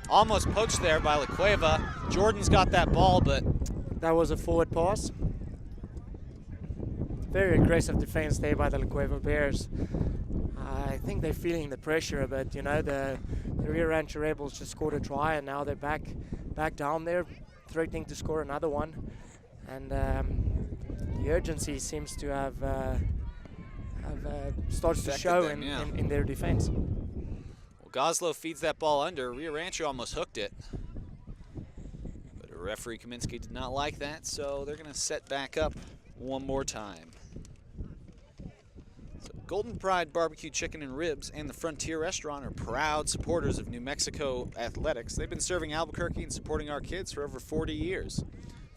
Almost poached there by La Cueva. Jordan's got that ball, but that was a forward pass. Very aggressive defense there by the La Cueva Bears. I think they're feeling the pressure a bit. You know, the Rio Rancho Rebels just scored a try, and now they're back down there, threatening to score another one. And the urgency seems to have started to show them, in their defense. Well, Goslow feeds that ball under. Rio Rancho almost hooked it. But a referee Kaminsky did not like that, so they're going to set back up one more time. So Golden Pride Barbecue Chicken and Ribs and the Frontier Restaurant are proud supporters of New Mexico athletics. They've been serving Albuquerque and supporting our kids for over 40 years.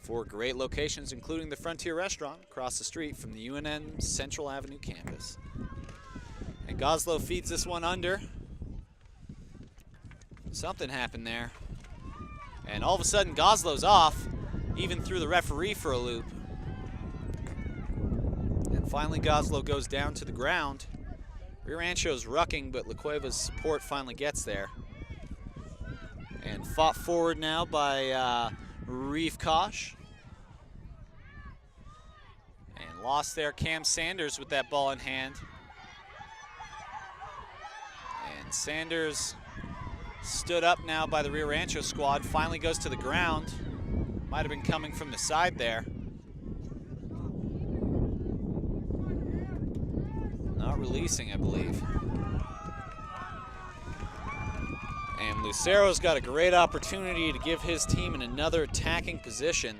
4 great locations, including the Frontier Restaurant across the street from the UNM Central Avenue campus. And Goslow feeds this one under. Something happened there. And all of a sudden, Goslow's off, even threw the referee for a loop. And finally, Goslow goes down to the ground. Rio Rancho's rucking, but La Cueva's support finally gets there. And fought forward now by Reeve Kosh. And lost there Cam Sanders with that ball in hand. And Sanders stood up now by the Rio Rancho squad, finally goes to the ground. Might have been coming from the side there. Not releasing, I believe. And Lucero's got a great opportunity to give his team in another attacking position.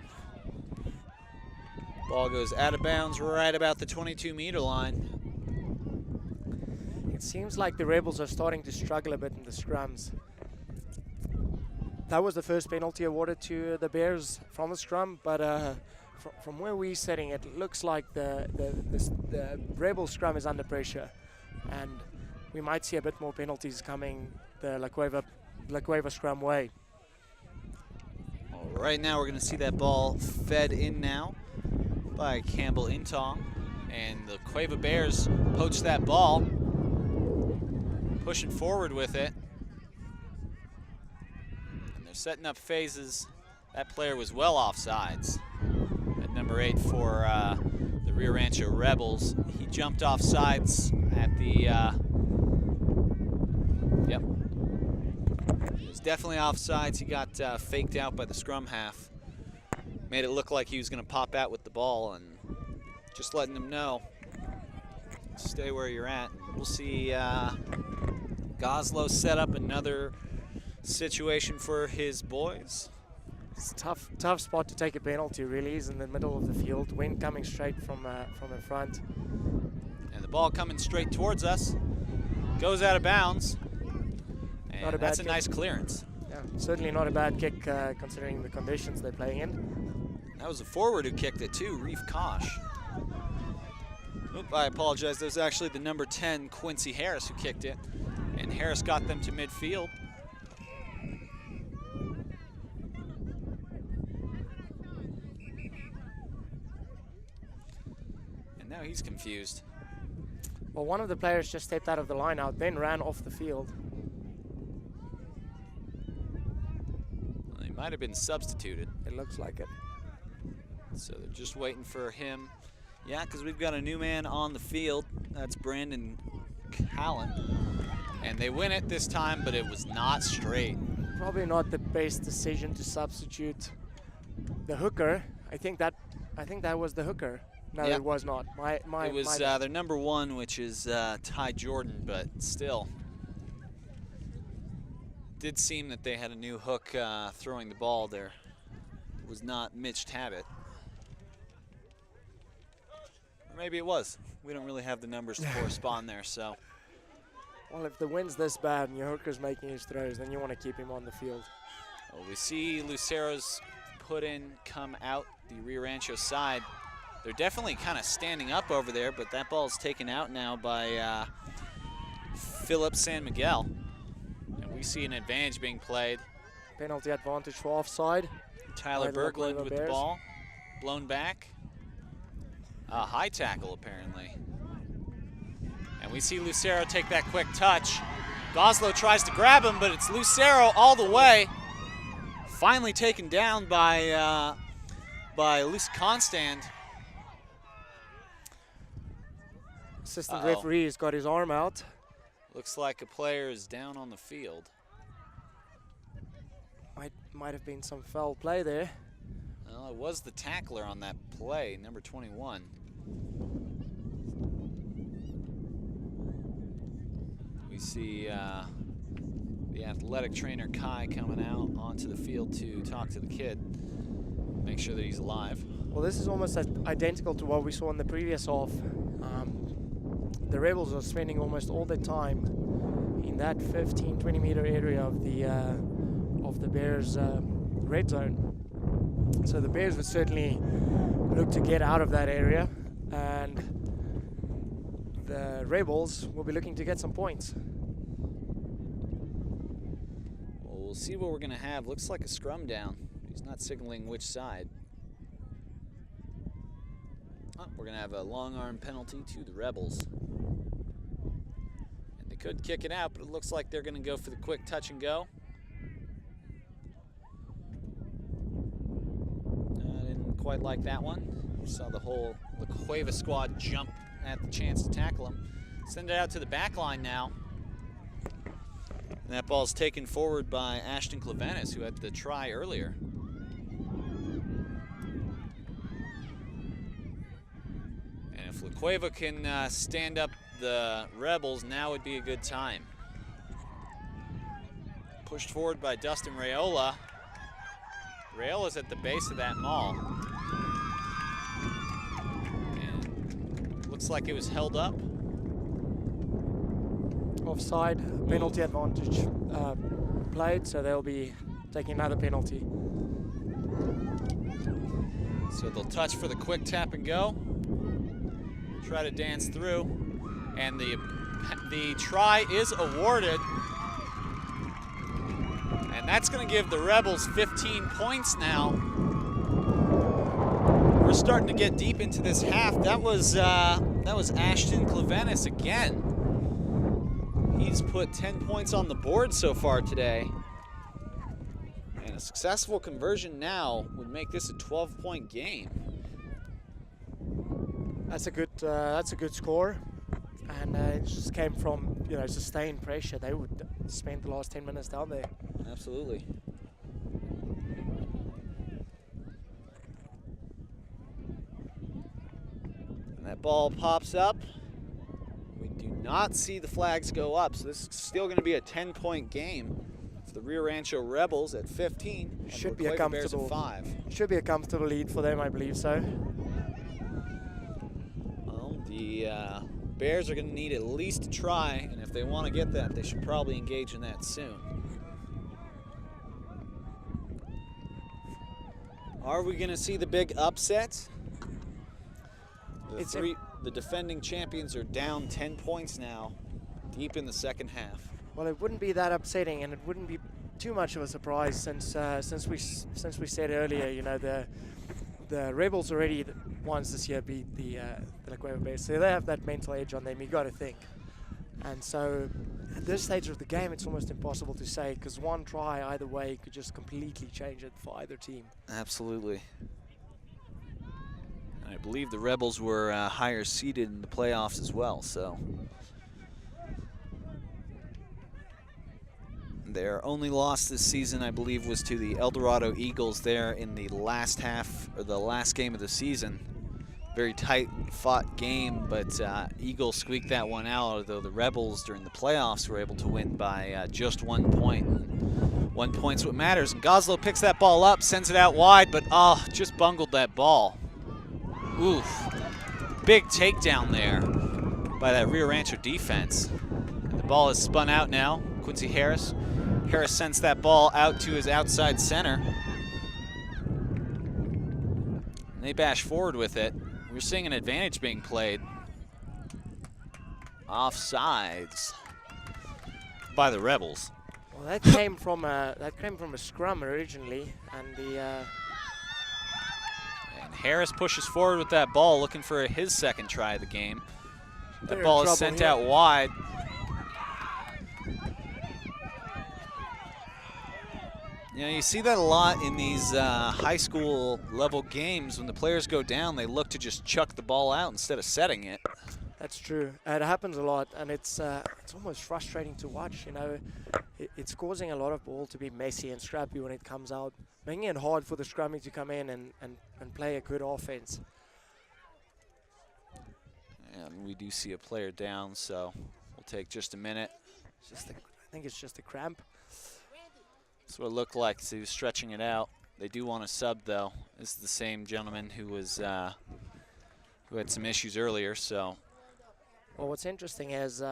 Ball goes out of bounds right about the 22-meter line. It seems like the Rebels are starting to struggle a bit in the scrums. That was the first penalty awarded to the Bears from the scrum, but from where we're sitting, it looks like the Rebel scrum is under pressure, and we might see a bit more penalties coming the La Cueva scrum way. All right, now we're going to see that ball fed in now by Campbell Intong, and the Cueva Bears poach that ball, pushing forward with it. They're setting up phases. That player was well offsides. At number 8 for the Rio Rancho Rebels. He jumped off sides at the, yep. He was definitely off sides. He got faked out by the scrum half. Made it look like he was going to pop out with the ball, and just letting them know, stay where you're at. We'll see Goslow set up another situation for his boys. It's a tough spot to take a penalty, really. He's in the middle of the field, wind coming straight from in front. And the ball coming straight towards us. Goes out of bounds. And that's a nice clearance. Yeah, certainly not a bad kick considering the conditions they're playing in. That was a forward who kicked it too, Reeve Kosh. Oop, I apologize. That was actually the number 10, Quincy Harris, who kicked it. And Harris got them to midfield. And now he's confused. Well, one of the players just stepped out of the line out, then ran off the field. Well, he might have been substituted. It looks like it. So they're just waiting for him. Yeah, because we've got a new man on the field. That's Brandon Callan. And they win it this time, but it was not straight. Probably not the best decision to substitute the hooker. I think that was the hooker. No, yep. It was not. It was their number 1, which is Ty Jordan, but still. Did seem that they had a new hook throwing the ball there. It was not Mitch Tabbitt. Or maybe it was. We don't really have the numbers to correspond there, so. Well, if the wind's this bad and your hooker's making his throws, then you want to keep him on the field. Well, we see Lucero's put in, come out the Rio Rancho side. They're definitely kind of standing up over there, but that ball's taken out now by Philip San Miguel. And we see an advantage being played. Penalty advantage for offside. Tyler Berglund with the ball. Blown back. A high tackle, apparently. And we see Lucero take that quick touch. Goslow tries to grab him, but it's Lucero all the way. Finally taken down by Luce Constand. Assistant referee has got his arm out. Looks like a player is down on the field. Might have been some foul play there. Well, it was the tackler on that play, number 21. We see the athletic trainer Kai coming out onto the field to talk to the kid. make sure that he's alive. Well, this is almost identical to what we saw in the previous half. The Rebels are spending almost all their time in that 15-20 meter area of the Bears' red zone. So the Bears would certainly look to get out of that area, and the Rebels will be looking to get some points. Well, we'll see what we're going to have. Looks like a scrum down. He's not signaling which side. Oh, we're going to have a long arm penalty to the Rebels. And they could kick it out, but it looks like they're going to go for the quick touch and go. Didn't quite like that one. Saw the whole Cueva squad jump at the chance to tackle him. Send it out to the back line now. And that ball's taken forward by Ashton Clevenis, who had the try earlier. And if Cueva can stand up the Rebels, now would be a good time. Pushed forward by Dustin Raiola. Raiola's at the base of that maul. And looks like it was held up. Offside, penalty advantage played, so they'll be taking another penalty. So they'll touch for the quick tap and go. Try to dance through, and the try is awarded. And that's going to give the Rebels 15 points now. We're starting to get deep into this half. That was Ashton Clevenis again. He's put 10 points on the board so far today. And a successful conversion now would make this a 12-point game. That's a good score, and it just came from sustained pressure. They would spend the last 10 minutes down there. Absolutely. And that ball pops up. We do not see the flags go up, so this is still going to be a 10-point game for the Rio Rancho Rebels at 15. Should be a comfortable 5. Should be a comfortable lead for them, I believe so. Well, the Bears are going to need at least a try, and if they want to get that, they should probably engage in that soon. Are we going to see the big upset? The defending champions are down 10 points now, deep in the second half. Well, it wouldn't be that upsetting, and it wouldn't be too much of a surprise since we said earlier, the Rebels already once this year beat the Cueva Bears, so they have that mental edge on them. You got to think, and so at this stage of the game, it's almost impossible to say, because one try either way could just completely change it for either team. Absolutely. I believe the Rebels were higher seeded in the playoffs as well, so their only loss this season, I believe, was to the El Dorado Eagles there in the last half, or the last game of the season. Very tight fought game, but Eagles squeaked that one out, although the Rebels during the playoffs were able to win by just 1 point. 1 point's what matters, and Goslow picks that ball up, sends it out wide, but just bungled that ball. Oof, big takedown there by that Rio Rancho defense. And the ball is spun out now. Quincy Harris. Harris sends that ball out to his outside center. And they bash forward with it. We're seeing an advantage being played. Offsides by the Rebels. Well, that came from a scrum originally, and Harris pushes forward with that ball, looking for his second try of the game. That ball is sent out wide. You see that a lot in these high school level games. When the players go down, they look to just chuck the ball out instead of setting it. That's true. It happens a lot, and it's almost frustrating to watch. It's causing a lot of ball to be messy and scrappy when it comes out, making it hard for the scrumming to come in and play a good offense. And we do see a player down, so we'll take just a minute. I think it's just a cramp. That's what it looked like, so he was stretching it out. They do want to sub, though. This is the same gentleman who was who had some issues earlier. So, well, what's interesting is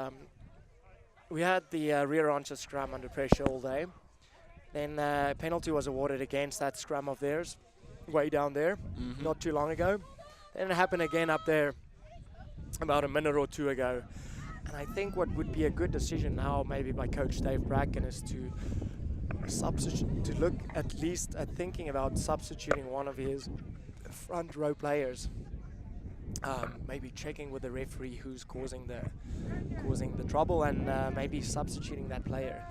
we had the rear Rancho scrum under pressure all day. Then a penalty was awarded against that scrum of theirs, way down there, not too long ago. Then it happened again up there about a minute or two ago. And I think what would be a good decision now, maybe by Coach Dave Bracken, is to substitute, to look at least at thinking about substituting one of his front row players. Maybe checking with the referee who's causing the trouble, and maybe substituting that player.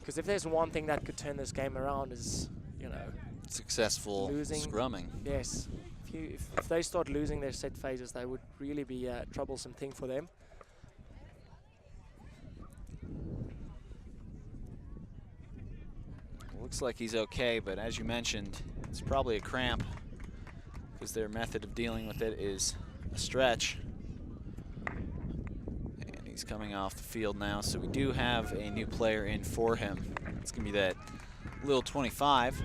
Because if there's one thing that could turn this game around is, you know, successful scrumming. Yes. If they start losing their set phases, that would really be a troublesome thing for them. Looks like he's okay, but as you mentioned, it's probably a cramp because their method of dealing with it is a stretch. And he's coming off the field now, so we do have a new player in for him. It's going to be that little 25.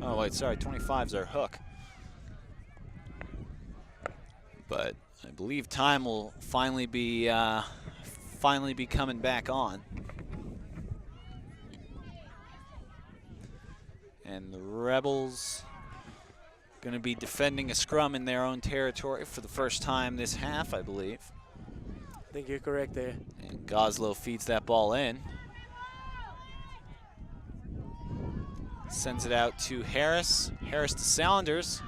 Oh, wait, sorry, 25's our hook. But I believe time will finally be coming back on. And the Rebels going to be defending a scrum in their own territory for the first time this half, I believe. I think you're correct there. And Goslow feeds that ball in. Sends it out to Harris. Harris to Sanders.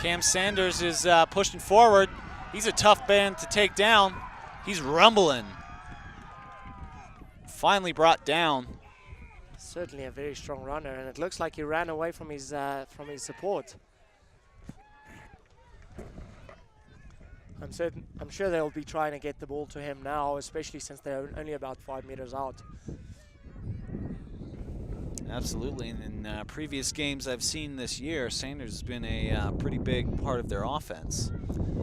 Cam Sanders is pushing forward. He's a tough man to take down. He's rumbling. Finally brought down. Certainly a very strong runner, and it looks like he ran away from his support. I'm sure they'll be trying to get the ball to him now, especially since they're only about 5 meters out. Absolutely, and in previous games I've seen this year, Sanders has been a pretty big part of their offense.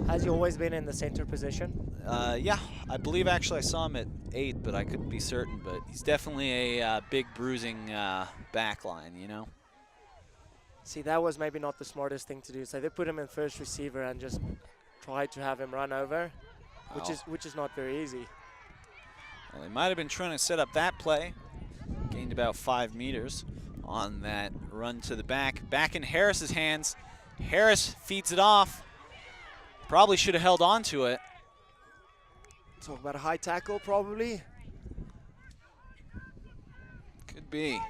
Has he always been in the center position? Yeah, I believe actually I saw him at 8, but I couldn't be certain. But he's definitely a big bruising back line, you know? See, that was maybe not the smartest thing to do. So they put him in first receiver and just tried to have him run over, which is not very easy. Well, they might have been trying to set up that play. Gained about 5 meters on that run to the back. Back in Harris's hands. Harris feeds it off. Probably should have held on to it. Talk about a high tackle, probably. Could be.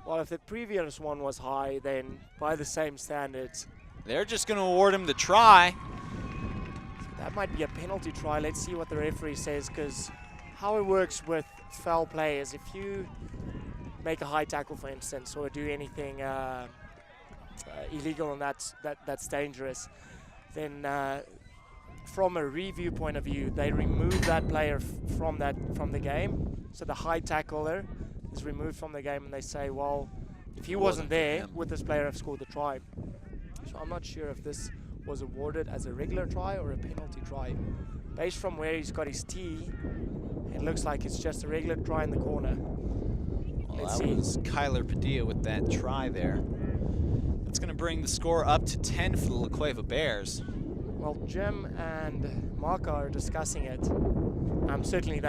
Well, if the previous one was high, then by the same standards, they're just going to award him the try. That might be a penalty try. Let's see what the referee says, because how it works with foul play is if you make a high tackle, for instance, or do anything illegal and that's dangerous, then from a review point of view, they remove that player from the game. So the high tackler is removed from the game, and they say, well, if he wasn't there, would this player have scored the try? So I'm not sure if this was awarded as a regular try or a penalty try. Based from where he's got his tee, it looks like it's just a regular try in the corner. Well, that was Kyler Padilla with that try there. That's going to bring the score up to 10 for the La Cueva Bears. Well, Jim and Marco are discussing it. I'm certain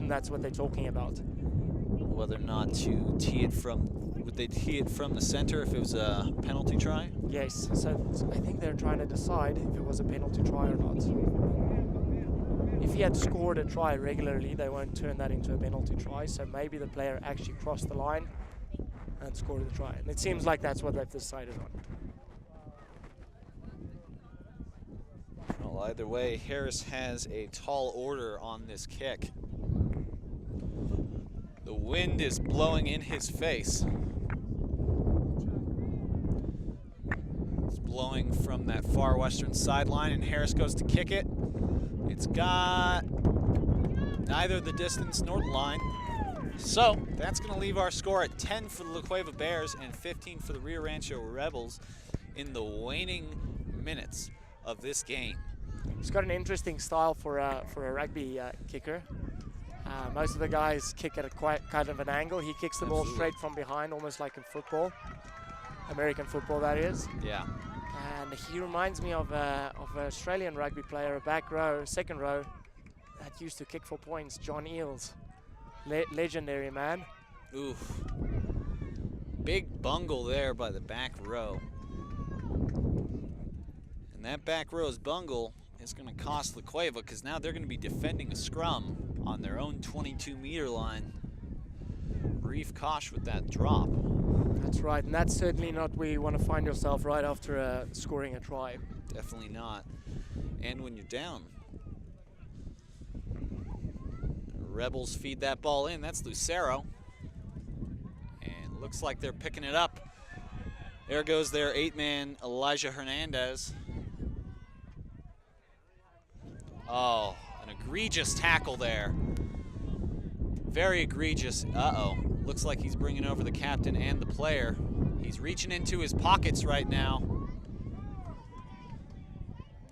that's what they're talking about. Whether or not to tee it from, would they tee it from the center if it was a penalty try? Yes, so I think they're trying to decide if it was a penalty try or not. If he had scored a try regularly, they won't turn that into a penalty try, so maybe the player actually crossed the line and scored the try. And it seems like that's what they've decided on. Well, either way, Harris has a tall order on this kick. The wind is blowing in his face. It's blowing from that far western sideline, and Harris goes to kick it. It's got neither the distance nor the line. So that's going to leave our score at 10 for the La Cueva Bears and 15 for the Rio Rancho Rebels in the waning minutes of this game. He's got an interesting style for a rugby kicker. Most of the guys kick at a quite kind of an angle. He kicks the ball Absolutely. straight from behind, almost like in football. American football, that is. Yeah. And he reminds me of an Australian rugby player, a back row, second row, that used to kick for points, John Eales. Legendary man. Oof. Big bungle there by the back row. And that back row's bungle is going to cost La Cueva, because now they're going to be defending a scrum on their own 22-meter line. Reef Kosh with that drop. That's right, and that's certainly not where you want to find yourself right after scoring a try. Definitely not. And when you're down. Rebels feed that ball in. That's Lucero. And looks like they're picking it up. There goes their 8-man Elijah Hernandez. Oh, an egregious tackle there. Very egregious. Uh-oh. Looks like he's bringing over the captain and the player. He's reaching into his pockets right now.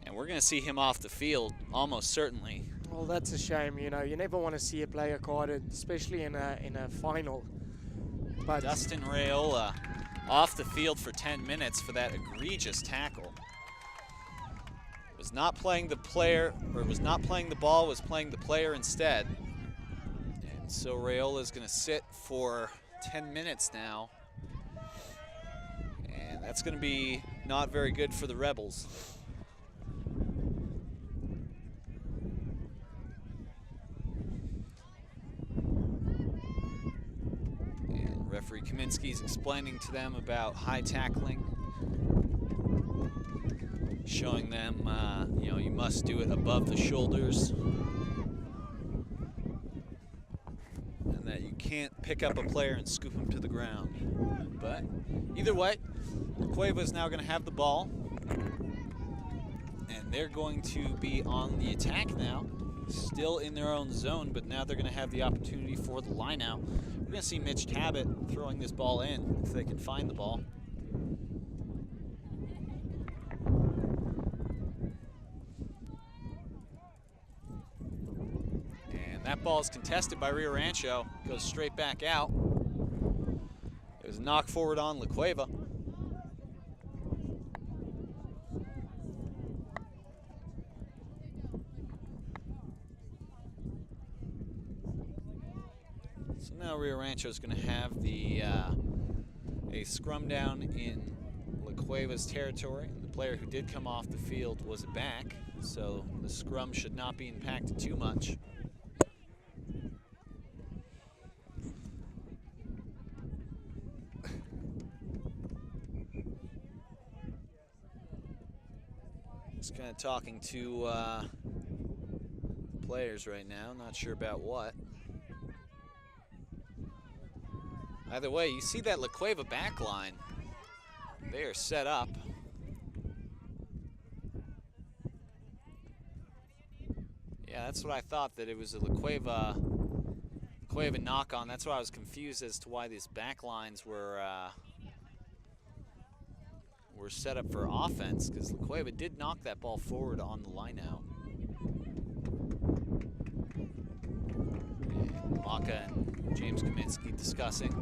And we're going to see him off the field, almost certainly. Well, that's a shame. You know, you never want to see a player carded, especially in a final. But Dustin Raiola off the field for 10 minutes for that egregious tackle. Was not playing the player, or was not playing the ball, was playing the player instead. And so Raiola is going to sit for 10 minutes now. And that's going to be not very good for the Rebels. And referee Kaminsky's explaining to them about high tackling, showing them, you know, you must do it above the shoulders, and that you can't pick up a player and scoop him to the ground. But either way, Cueva is now going to have the ball, and they're going to be on the attack now, still in their own zone, but now they're going to have the opportunity for the line out. We're going to see Mitch Cabot throwing this ball in if they can find the ball. That ball is contested by Rio Rancho, goes straight back out. It was a knock forward on La Cueva. So now Rio Rancho is going to have the a scrum down in La Cueva's territory. The player who did come off the field was a back, so the scrum should not be impacted too much. Just kind of talking to players right now, not sure about what. Either way, you see that La Cueva back line. They are set up. Yeah, that's what I thought, that it was a La Cueva knock on. That's why I was confused as to why these back lines were set up for offense, because La Cueva did knock that ball forward on the line out. And Maka and James Kaminsky discussing.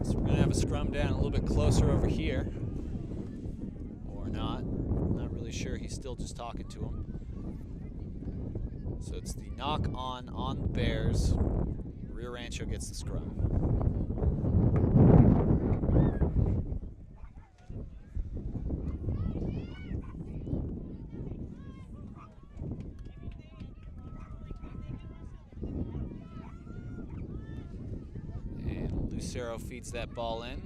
So we're going to have a scrum down a little bit closer over here. Or not. Not really sure. He's still just talking to him. So it's the knock on the Bears. Rio Rancho gets the scrum. And Lucero feeds that ball in.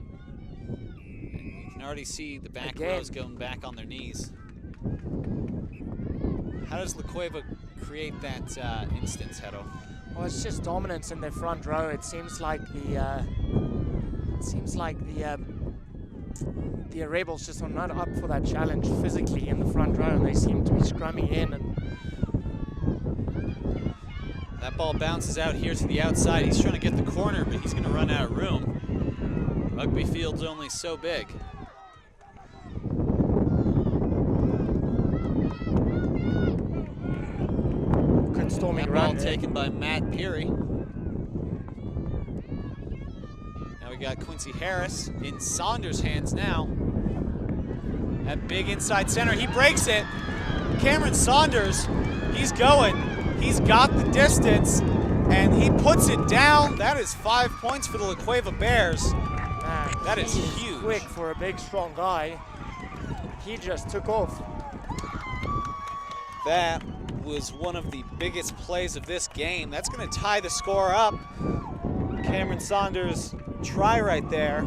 And you can already see the back rows going back on their knees. How does La Cueva create that instance, Hero? Well, it's just dominance in their front row. It seems like the Rebels just are not up for that challenge physically in the front row, and they seem to be scrumming in. And that ball bounces out here to the outside. He's trying to get the corner, but he's going to run out of room. Rugby field's only so big. good storming That run. ball taken by Matt Peary. Now we got Quincy Harris in Saunders' hands now. That big inside center, he breaks it. Cameron Saunders, he's going. He's got the distance, and he puts it down. That is 5 points for the La Cueva Bears. Man, That is he huge. Quick for a big, strong guy. He just took off. That was one of the biggest plays of this game. That's going to tie the score up. Cameron Saunders try right there.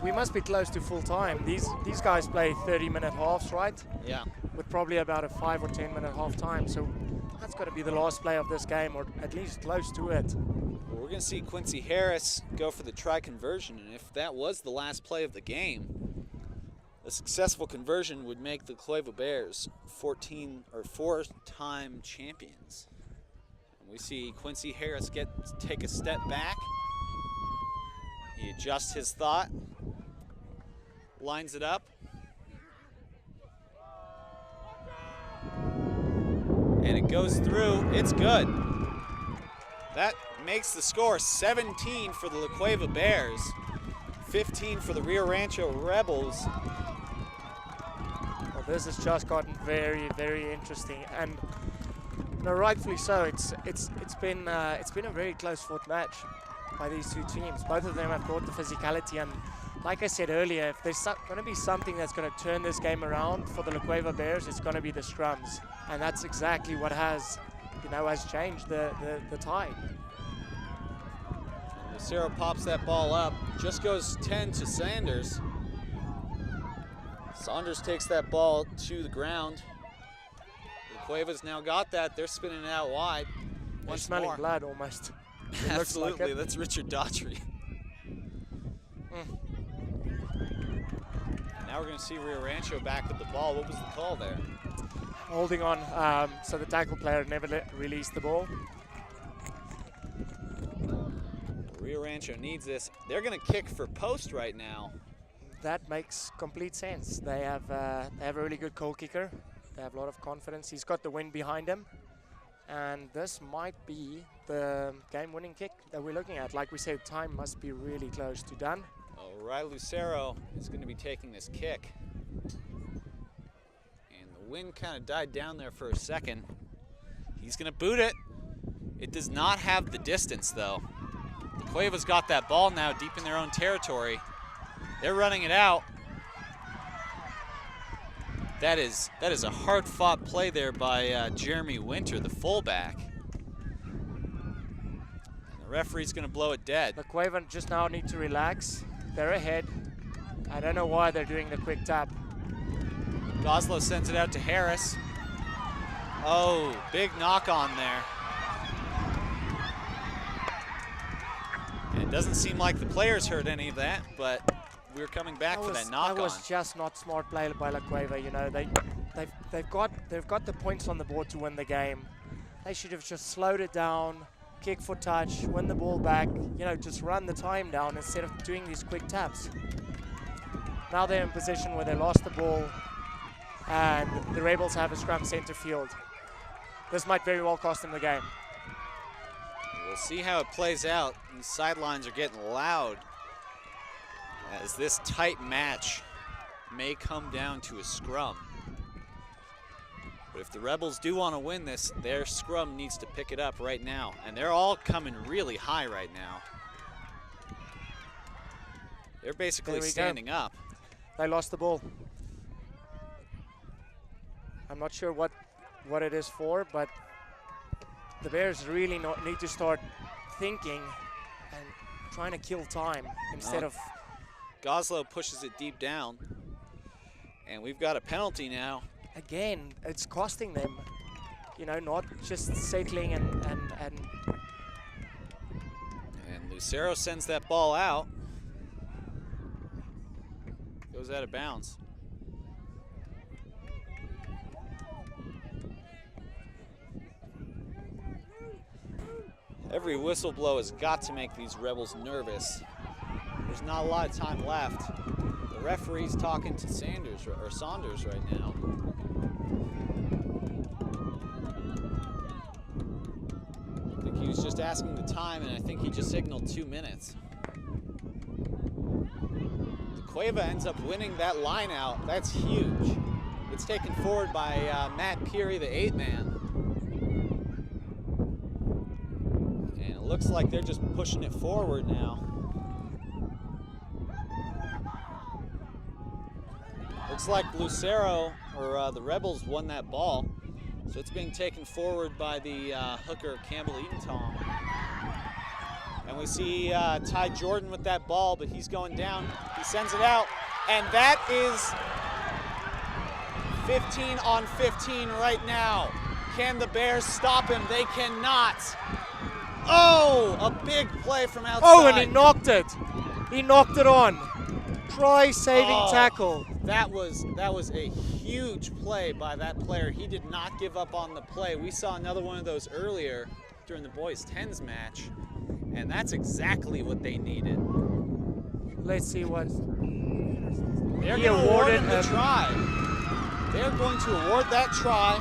We must be close to full time. These guys play 30-minute halves, right? Yeah. With probably about a 5 or 10-minute half time. So that's got to be the last play of this game, or at least close to it. Well, we're going to see Quincy Harris go for the try conversion, and if that was the last play of the game, a successful conversion would make the Cueva Bears 4-time champions. And we see Quincy Harris take a step back. He adjusts his thought, lines it up, and it goes through. It's good. That makes the score 17 for the La Cueva Bears, 15 for the Rio Rancho Rebels. Well, this has just gotten very, very interesting, and rightfully so. It's been a very close-fought match by these two teams. Both of them have brought the physicality, and like I said earlier, if there's going to be something that's going to turn this game around for the La Cueva Bears, it's going to be the scrums, and that's exactly what has changed the tide. And Lucero pops that ball up, just goes 10 to Sanders. Saunders takes that ball to the ground. The Cueva's now got that. They're spinning it out wide. They're smelling blood almost. Absolutely, like that's Richard Daughtry. Now we're going to see Rio Rancho back with the ball. What was the call there? Holding on, so the tackle player never released the ball. Rio Rancho needs this. They're going to kick for post right now. That makes complete sense. They have a really good goal kicker. They have a lot of confidence. He's got the wind behind him. And this might be the game-winning kick that we're looking at. Like we said, time must be really close to done. Ry Lucero is going to be taking this kick. And the wind kind of died down there for a second. He's going to boot it. It does not have the distance, though. The Cueva's got that ball now deep in their own territory. They're running it out. That is a hard-fought play there by Jeremy Winter, the fullback. And the referee's going to blow it dead. The Cueva just now need to relax. They're ahead. I don't know why they're doing the quick tap. Goslow sends it out to Harris. Oh, big knock on there. And it doesn't seem like the players heard any of that, but we're coming back for that knock on. That was just not smart play by La Cueva. They've got the points on the board to win the game. They should have just slowed it down, kick for touch, win the ball back, just run the time down instead of doing these quick taps. Now they're in position where they lost the ball and the Rebels have a scrum center field. This might very well cost them the game. We'll see how it plays out. These sidelines are getting loud as this tight match may come down to a scrum. But if the Rebels do want to win this, their scrum needs to pick it up right now. And they're all coming really high right now. They're basically standing up. They lost the ball. I'm not sure what it is for, but the Bears really need to start thinking and trying to kill time instead of... Goslow pushes it deep down. And we've got a penalty now. Again, it's costing them, not just settling and Lucero sends that ball out. Goes out of bounds. Every whistle blow has got to make these Rebels nervous. There's not a lot of time left. The referee's talking to Saunders right now. asking the time, and I think he just signaled 2 minutes. The Cueva ends up winning that line out. That's huge. It's taken forward by Matt Peary, the 8-man. And it looks like they're just pushing it forward now. Looks like Lucero, or the Rebels, won that ball. So it's being taken forward by the hooker, Campbell Eaton-Tom. And we see Ty Jordan with that ball, but he's going down. He sends it out, and that is 15 on 15 right now. Can the Bears stop him? They cannot. Oh, a big play from outside. Oh, and he knocked it. He knocked it on. Try-saving tackle. That was a huge play by that player. He did not give up on the play. We saw another one of those earlier during the boys 10s match, and that's exactly what they needed. Let's see what They're going to award him the try. They're going to award that try.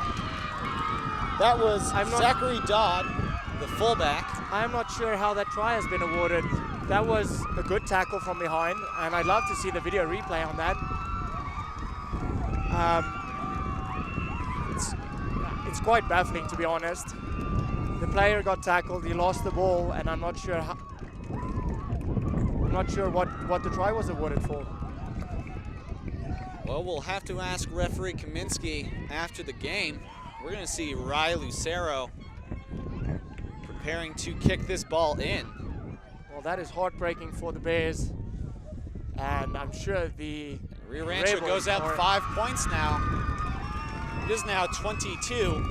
That was Zachary Dodd, the fullback. I'm not sure how that try has been awarded. That was a good tackle from behind, and I'd love to see the video replay on that. It's quite baffling, to be honest. The player got tackled, he lost the ball, and I'm not sure what the try was awarded for. Well, we'll have to ask referee Kaminsky after the game. We're going to see Ry Lucero preparing to kick this ball in. Well, that is heartbreaking for the Bears, and I'm sure the Rio Rancho goes out 5 points now. It is now 22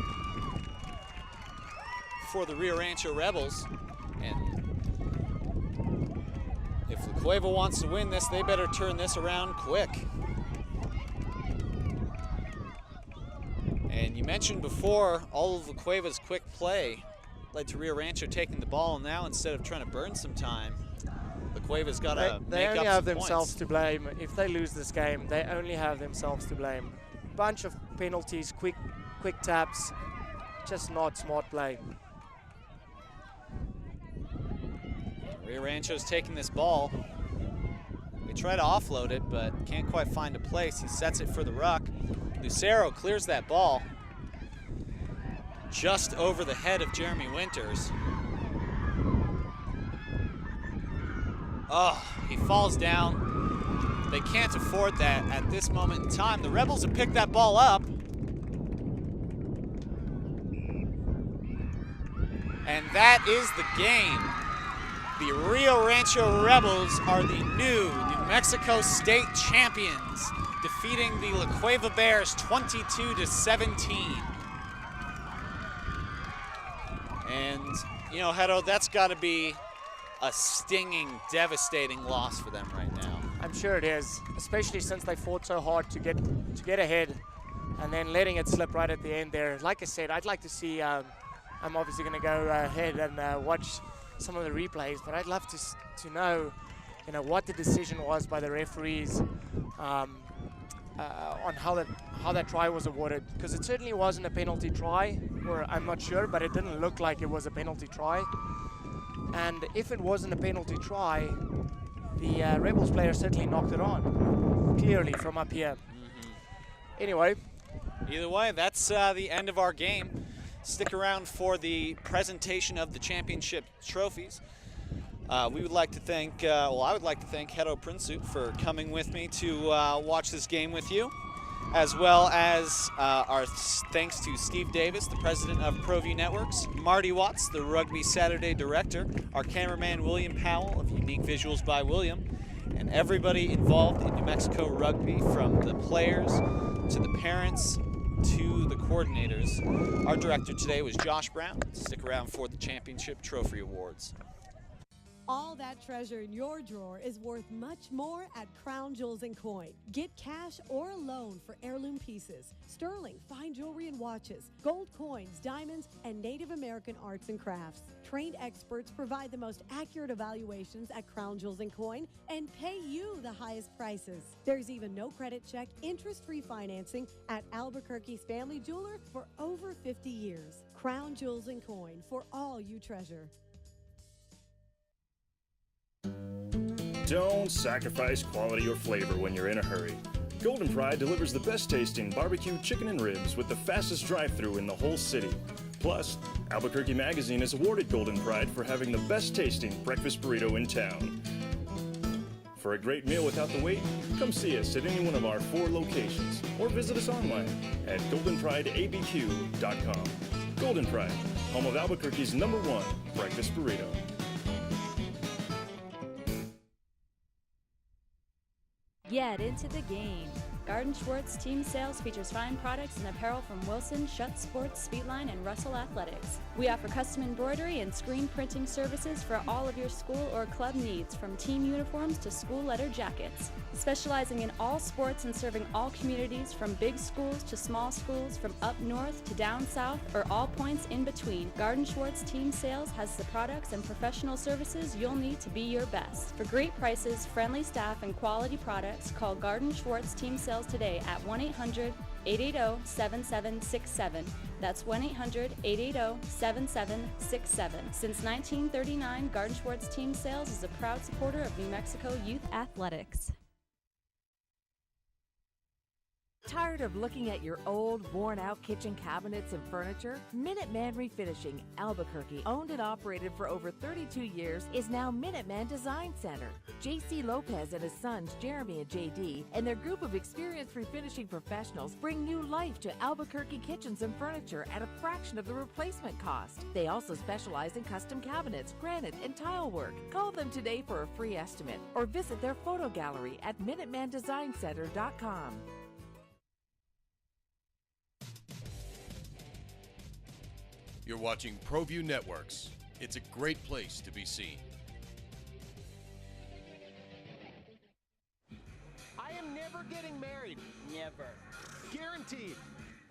for the Rio Rancho Rebels, and if the Cueva wants to win this, they better turn this around quick. And you mentioned before, all of the Cueva's quick play led to Rio Rancho taking the ball, and now instead of trying to burn some time, the Cueva's got to make up some points. They only have themselves to blame. If they lose this game, they only have themselves to blame. Bunch of penalties, quick taps, just not smart play. Rio Rancho's taking this ball. They try to offload it, but can't quite find a place. He sets it for the ruck. Lucero clears that ball just over the head of Jeremy Winters. Oh, he falls down. They can't afford that at this moment in time. The Rebels have picked that ball up. And that is the game. The Rio Rancho Rebels are the new New Mexico State champions, defeating the La Cueva Bears 22-17. And, you know, Hedo, that's got to be a stinging, devastating loss for them right now. I'm sure it is, especially since they fought so hard to get ahead and then letting it slip right at the end there. Like I said, I'd like to see, I'm obviously going to go ahead and watch some of the replays, but I'd love to know, you know, what the decision was by the referees on how that try was awarded, because it certainly wasn't a penalty try, or I'm not sure, but it didn't look like it was a penalty try. And if it wasn't a penalty try, the Rebels player certainly knocked it on, clearly from up here. Anyway. Either way, that's the end of our game. Stick around for the presentation of the championship trophies. We would like to thank, well, I would like to thank Hedo Prinsut for coming with me to watch this game with you, as well as our thanks to Steve Davis, the president of ProView Networks, Marty Watts, the Rugby Saturday director, our cameraman William Powell of Unique Visuals by William, and everybody involved in New Mexico Rugby, from the players to the parents to the coordinators. Our director today was Josh Brown. Stick around for the championship trophy awards. All that treasure in your drawer is worth much more at Crown Jewels & Coin. Get cash or a loan for heirloom pieces, sterling, fine jewelry and watches, gold coins, diamonds, and Native American arts and crafts. Trained experts provide the most accurate evaluations at Crown Jewels & Coin and pay you the highest prices. There's even no credit check, interest-free financing at Albuquerque's family jeweler for over 50 years. Crown Jewels & Coin, for all you treasure. Don't sacrifice quality or flavor when you're in a hurry. Golden Pride delivers the best tasting barbecue chicken and ribs with the fastest drive-thru in the whole city. Plus, Albuquerque Magazine has awarded Golden Pride for having the best tasting breakfast burrito in town. For a great meal without the wait, come see us at any one of our 4 locations or visit us online at goldenprideabq.com. Golden Pride, home of Albuquerque's #1 breakfast burrito. Get into the game. Garden Schwartz Team Sales features fine products and apparel from Wilson, Schutt Sports, Speedline, and Russell Athletics. We offer custom embroidery and screen printing services for all of your school or club needs, from team uniforms to school letter jackets. Specializing in all sports and serving all communities, from big schools to small schools, from up north to down south, or all points in between, Garden Schwartz Team Sales has the products and professional services you'll need to be your best. For great prices, friendly staff, and quality products, call Garden Schwartz Team Sales today at 1-800-880-7767. That's 1-800-880-7767. Since 1939, Garden Schwartz Team Sales is a proud supporter of New Mexico youth athletics. Tired of looking at your old, worn-out kitchen cabinets and furniture? Minuteman Refinishing, Albuquerque, owned and operated for over 32 years, is now Minuteman Design Center. J.C. Lopez and his sons, Jeremy and J.D., and their group of experienced refinishing professionals bring new life to Albuquerque kitchens and furniture at a fraction of the replacement cost. They also specialize in custom cabinets, granite, and tile work. Call them today for a free estimate or visit their photo gallery at MinutemanDesignCenter.com. You're watching ProView Networks. It's a great place to be seen. I am never getting married. Never. Guaranteed.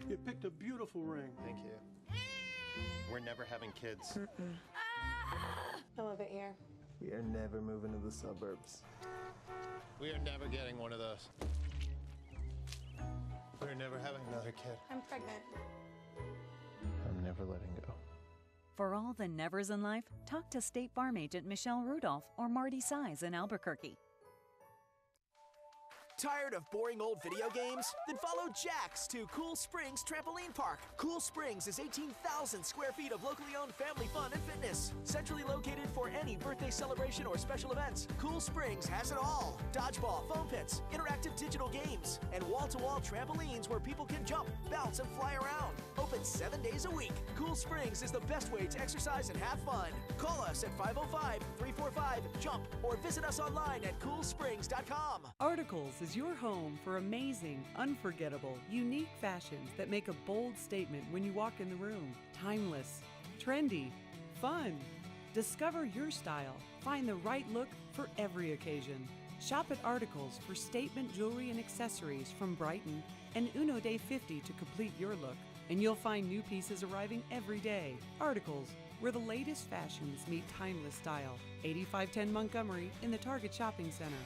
You picked a beautiful ring. Thank you. We're never having kids. I love it here. We are never moving to the suburbs. We are never getting one of those. We're never having another kid. I'm pregnant. I'm never letting go. For all the nevers in life, talk to State Farm agent Michelle Rudolph or Marty Size in Albuquerque. Tired of boring old video games? Then follow Jax to Cool Springs Trampoline Park. Cool Springs is 18,000 square feet of locally owned family fun and fitness. Centrally located for any birthday celebration or special events, Cool Springs has it all. Dodgeball, foam pits, interactive digital games, and wall-to-wall trampolines where people can jump, bounce, and fly around. Open 7 days a week. Cool Springs is the best way to exercise and have fun. Call us at 505-345-JUMP or visit us online at coolsprings.com. Articles is your home for amazing, unforgettable, unique fashions that make a bold statement when you walk in the room. Timeless, trendy, fun. Discover your style. Find the right look for every occasion. Shop at Articles for statement jewelry and accessories from Brighton and Uno Day 50 to complete your look. And you'll find new pieces arriving every day. Articles, where the latest fashions meet timeless style. 8510 Montgomery in the Target Shopping Center.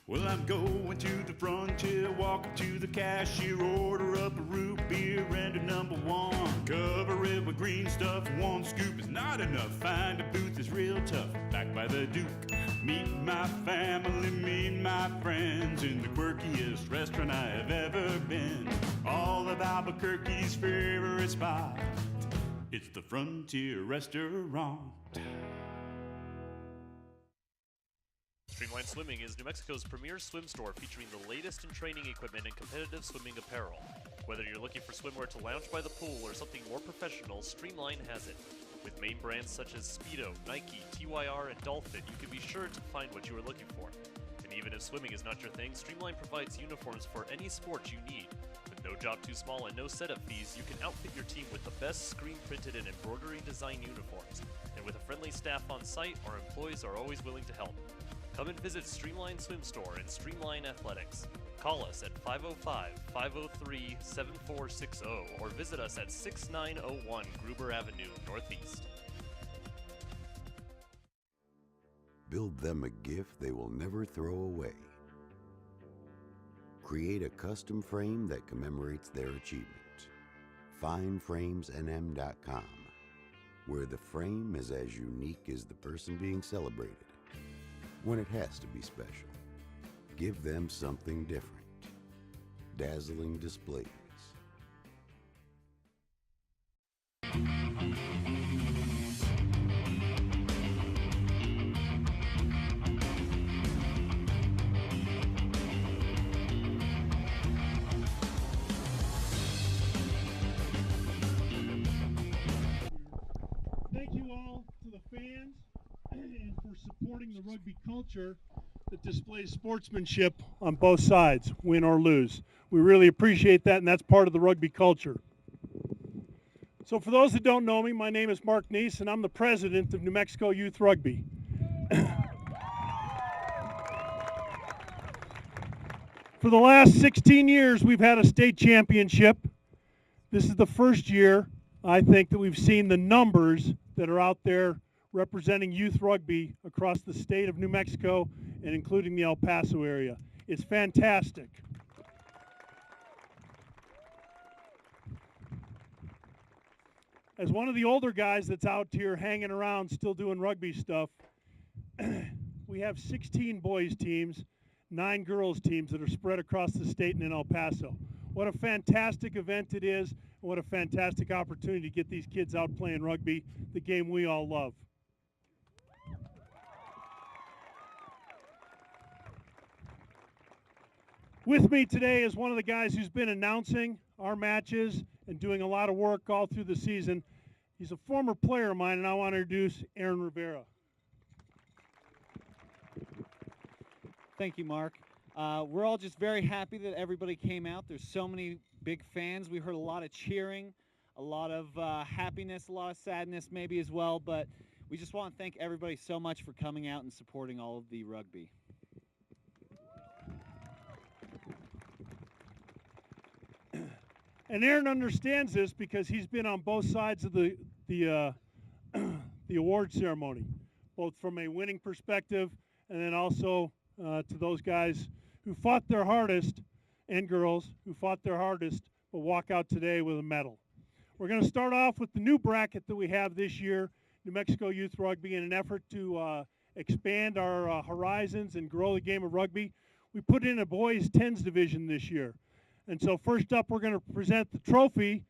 Well, I'm going to the frontier, walk up to the cashier, order up a root beer and a #1. Cover it with green stuff, one scoop is not enough. Find a booth that's real tough, backed by the Duke. Meet my family, meet my friends in the quirkiest restaurant I have ever been. All of Albuquerque's favorite spot, it's the Frontier Restaurant. Streamline Swimming is New Mexico's premier swim store featuring the latest in training equipment and competitive swimming apparel. Whether you're looking for swimwear to lounge by the pool or something more professional, Streamline has it. With main brands such as Speedo, Nike, TYR, and Dolphin, you can be sure to find what you are looking for. And even if swimming is not your thing, Streamline provides uniforms for any sport you need. With no job too small and no setup fees, you can outfit your team with the best screen-printed and embroidery design uniforms. And with a friendly staff on site, our employees are always willing to help. Come and visit Streamline Swim Store and Streamline Athletics. Call us at 505-503-7460 or visit us at 6901 Gruber Avenue, Northeast. Build them a gift they will never throw away. Create a custom frame that commemorates their achievement. FineFramesNM.com. where the frame is as unique as the person being celebrated. When it has to be special, give them something different. Dazzling displays. Thank you all to the fans and for supporting the rugby culture that displays sportsmanship on both sides, win or lose. We really appreciate that, and that's part of the rugby culture. So for those that don't know me, my name is Mark Neese, and I'm the president of New Mexico Youth Rugby. For the last 16 years, we've had a state championship. This is the first year, I think, that we've seen the numbers that are out there representing youth rugby across the state of New Mexico and including the El Paso area. It's fantastic. As one of the older guys that's out here hanging around still doing rugby stuff, we have 16 boys teams, 9 girls teams that are spread across the state and in El Paso. What a fantastic event it is, and what a fantastic opportunity to get these kids out playing rugby, the game we all love. With me today is one of the guys who's been announcing our matches and doing a lot of work all through the season. He's a former player of mine, and I want to introduce Aaron Rivera. Thank you, Mark. We're all just very happy that everybody came out. There's so many big fans. We heard a lot of cheering, a lot of happiness, a lot of sadness maybe as well, but we just want to thank everybody so much for coming out and supporting all of the rugby. And Aaron understands this because he's been on both sides of the award ceremony, both from a winning perspective and then also to those guys who fought their hardest, and girls who fought their hardest, but walk out today with a medal. We're going to start off with the new bracket that we have this year, New Mexico Youth Rugby, in an effort to expand our horizons and grow the game of rugby. We put in a boys 10s division this year. And so first up, we're going to present the trophy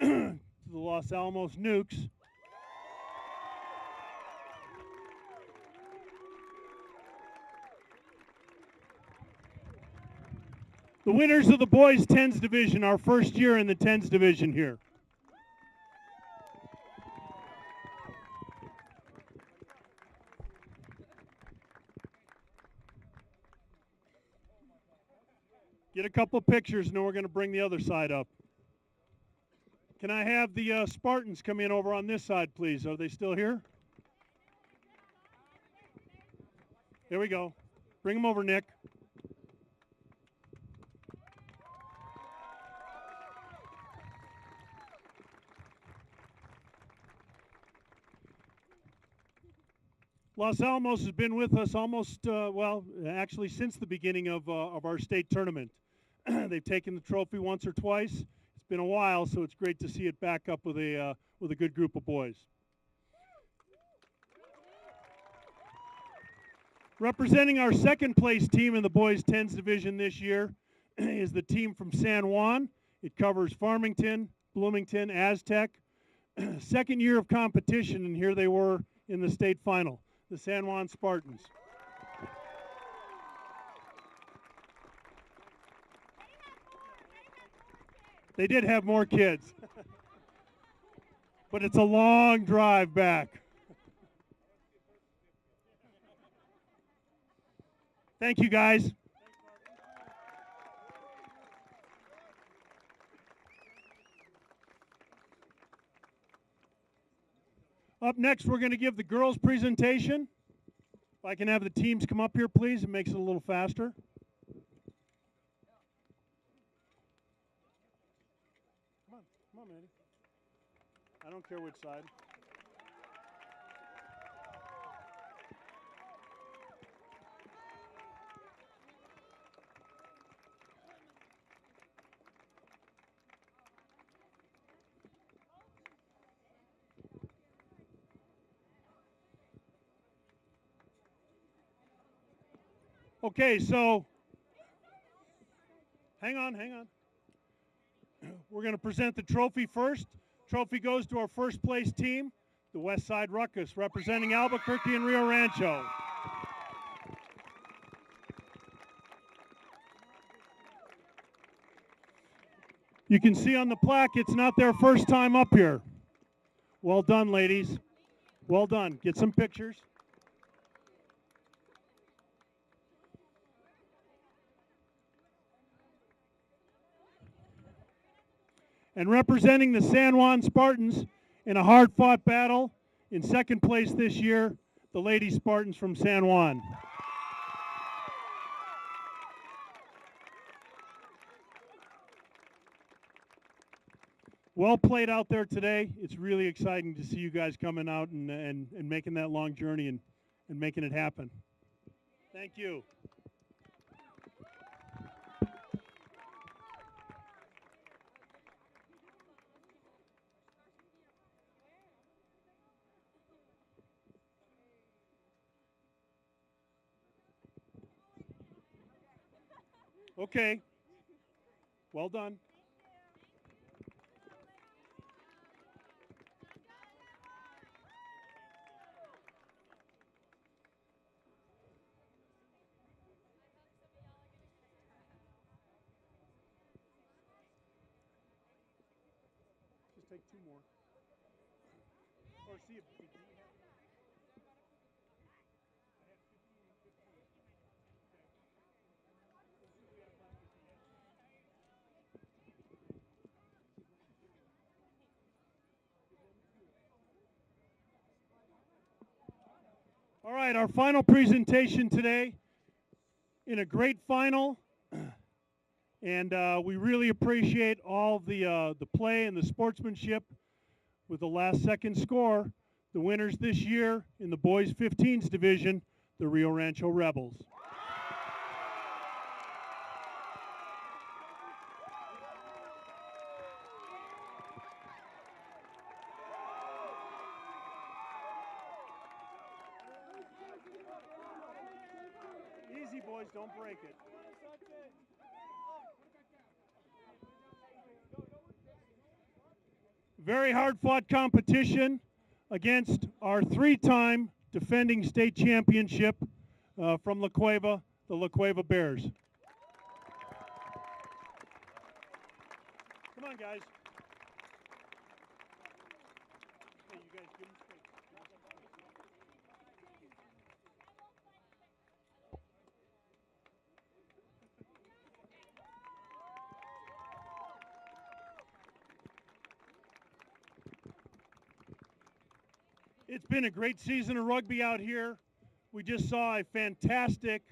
to the Los Alamos Nukes. The winners of the boys 10s division, our first year in the 10s division here. Get a couple pictures, and then we're going to bring the other side up. Can I have the Spartans come in over on this side, please? Are they still here? There we go. Bring them over, Nick. Los Alamos has been with us almost, actually since the beginning of our state tournament. They've taken the trophy once or twice. It's been a while, so it's great to see it back up with a good group of boys. Representing our second place team in the boys 10s division this year is the team from San Juan. It covers Farmington, Bloomington, Aztec. Second year of competition, and here they were in the state final, the San Juan Spartans. They did have more kids, but it's a long drive back. Thank you, guys. Up next, we're going to give the girls' presentation. If I can have the teams come up here, please. It makes it a little faster. Come on, Manny. I don't care which side. Okay, so hang on. We're going to present the trophy first. Trophy goes to our first place team, the West Side Ruckus, representing Albuquerque and Rio Rancho. You can see on the plaque, it's not their first time up here. Well done, ladies. Well done. Get some pictures. And representing the San Juan Spartans in a hard-fought battle, in second place this year, the Lady Spartans from San Juan. Well played out there today. It's really exciting to see you guys coming out and making that long journey and making it happen. Thank you. Okay. Well done. Just take two more. Or see if we can. All right, our final presentation today in a great final, and we really appreciate all the play and the sportsmanship with the last second score. The winners this year in the boys 15s division, the Rio Rancho Rebels. Easy, boys, don't break it. Very hard-fought competition against our three-time defending state championship from La Cueva, the La Cueva Bears. Come on, guys. Hey, you guys give them space. It's been a great season of rugby out here. We just saw a fantastic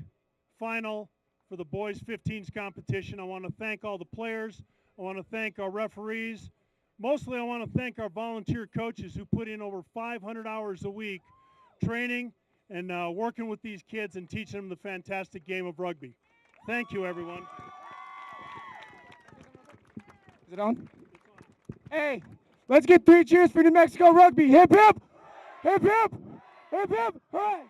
final for the boys 15s competition. I want to thank all the players. I want to thank our referees. Mostly I want to thank our volunteer coaches who put in over 500 hours a week training and working with these kids and teaching them the fantastic game of rugby. Thank you, everyone. Is it on? Hey, let's get 3 cheers for New Mexico rugby. Hip, hip! Hip, hip! Hip, hip! Hooray!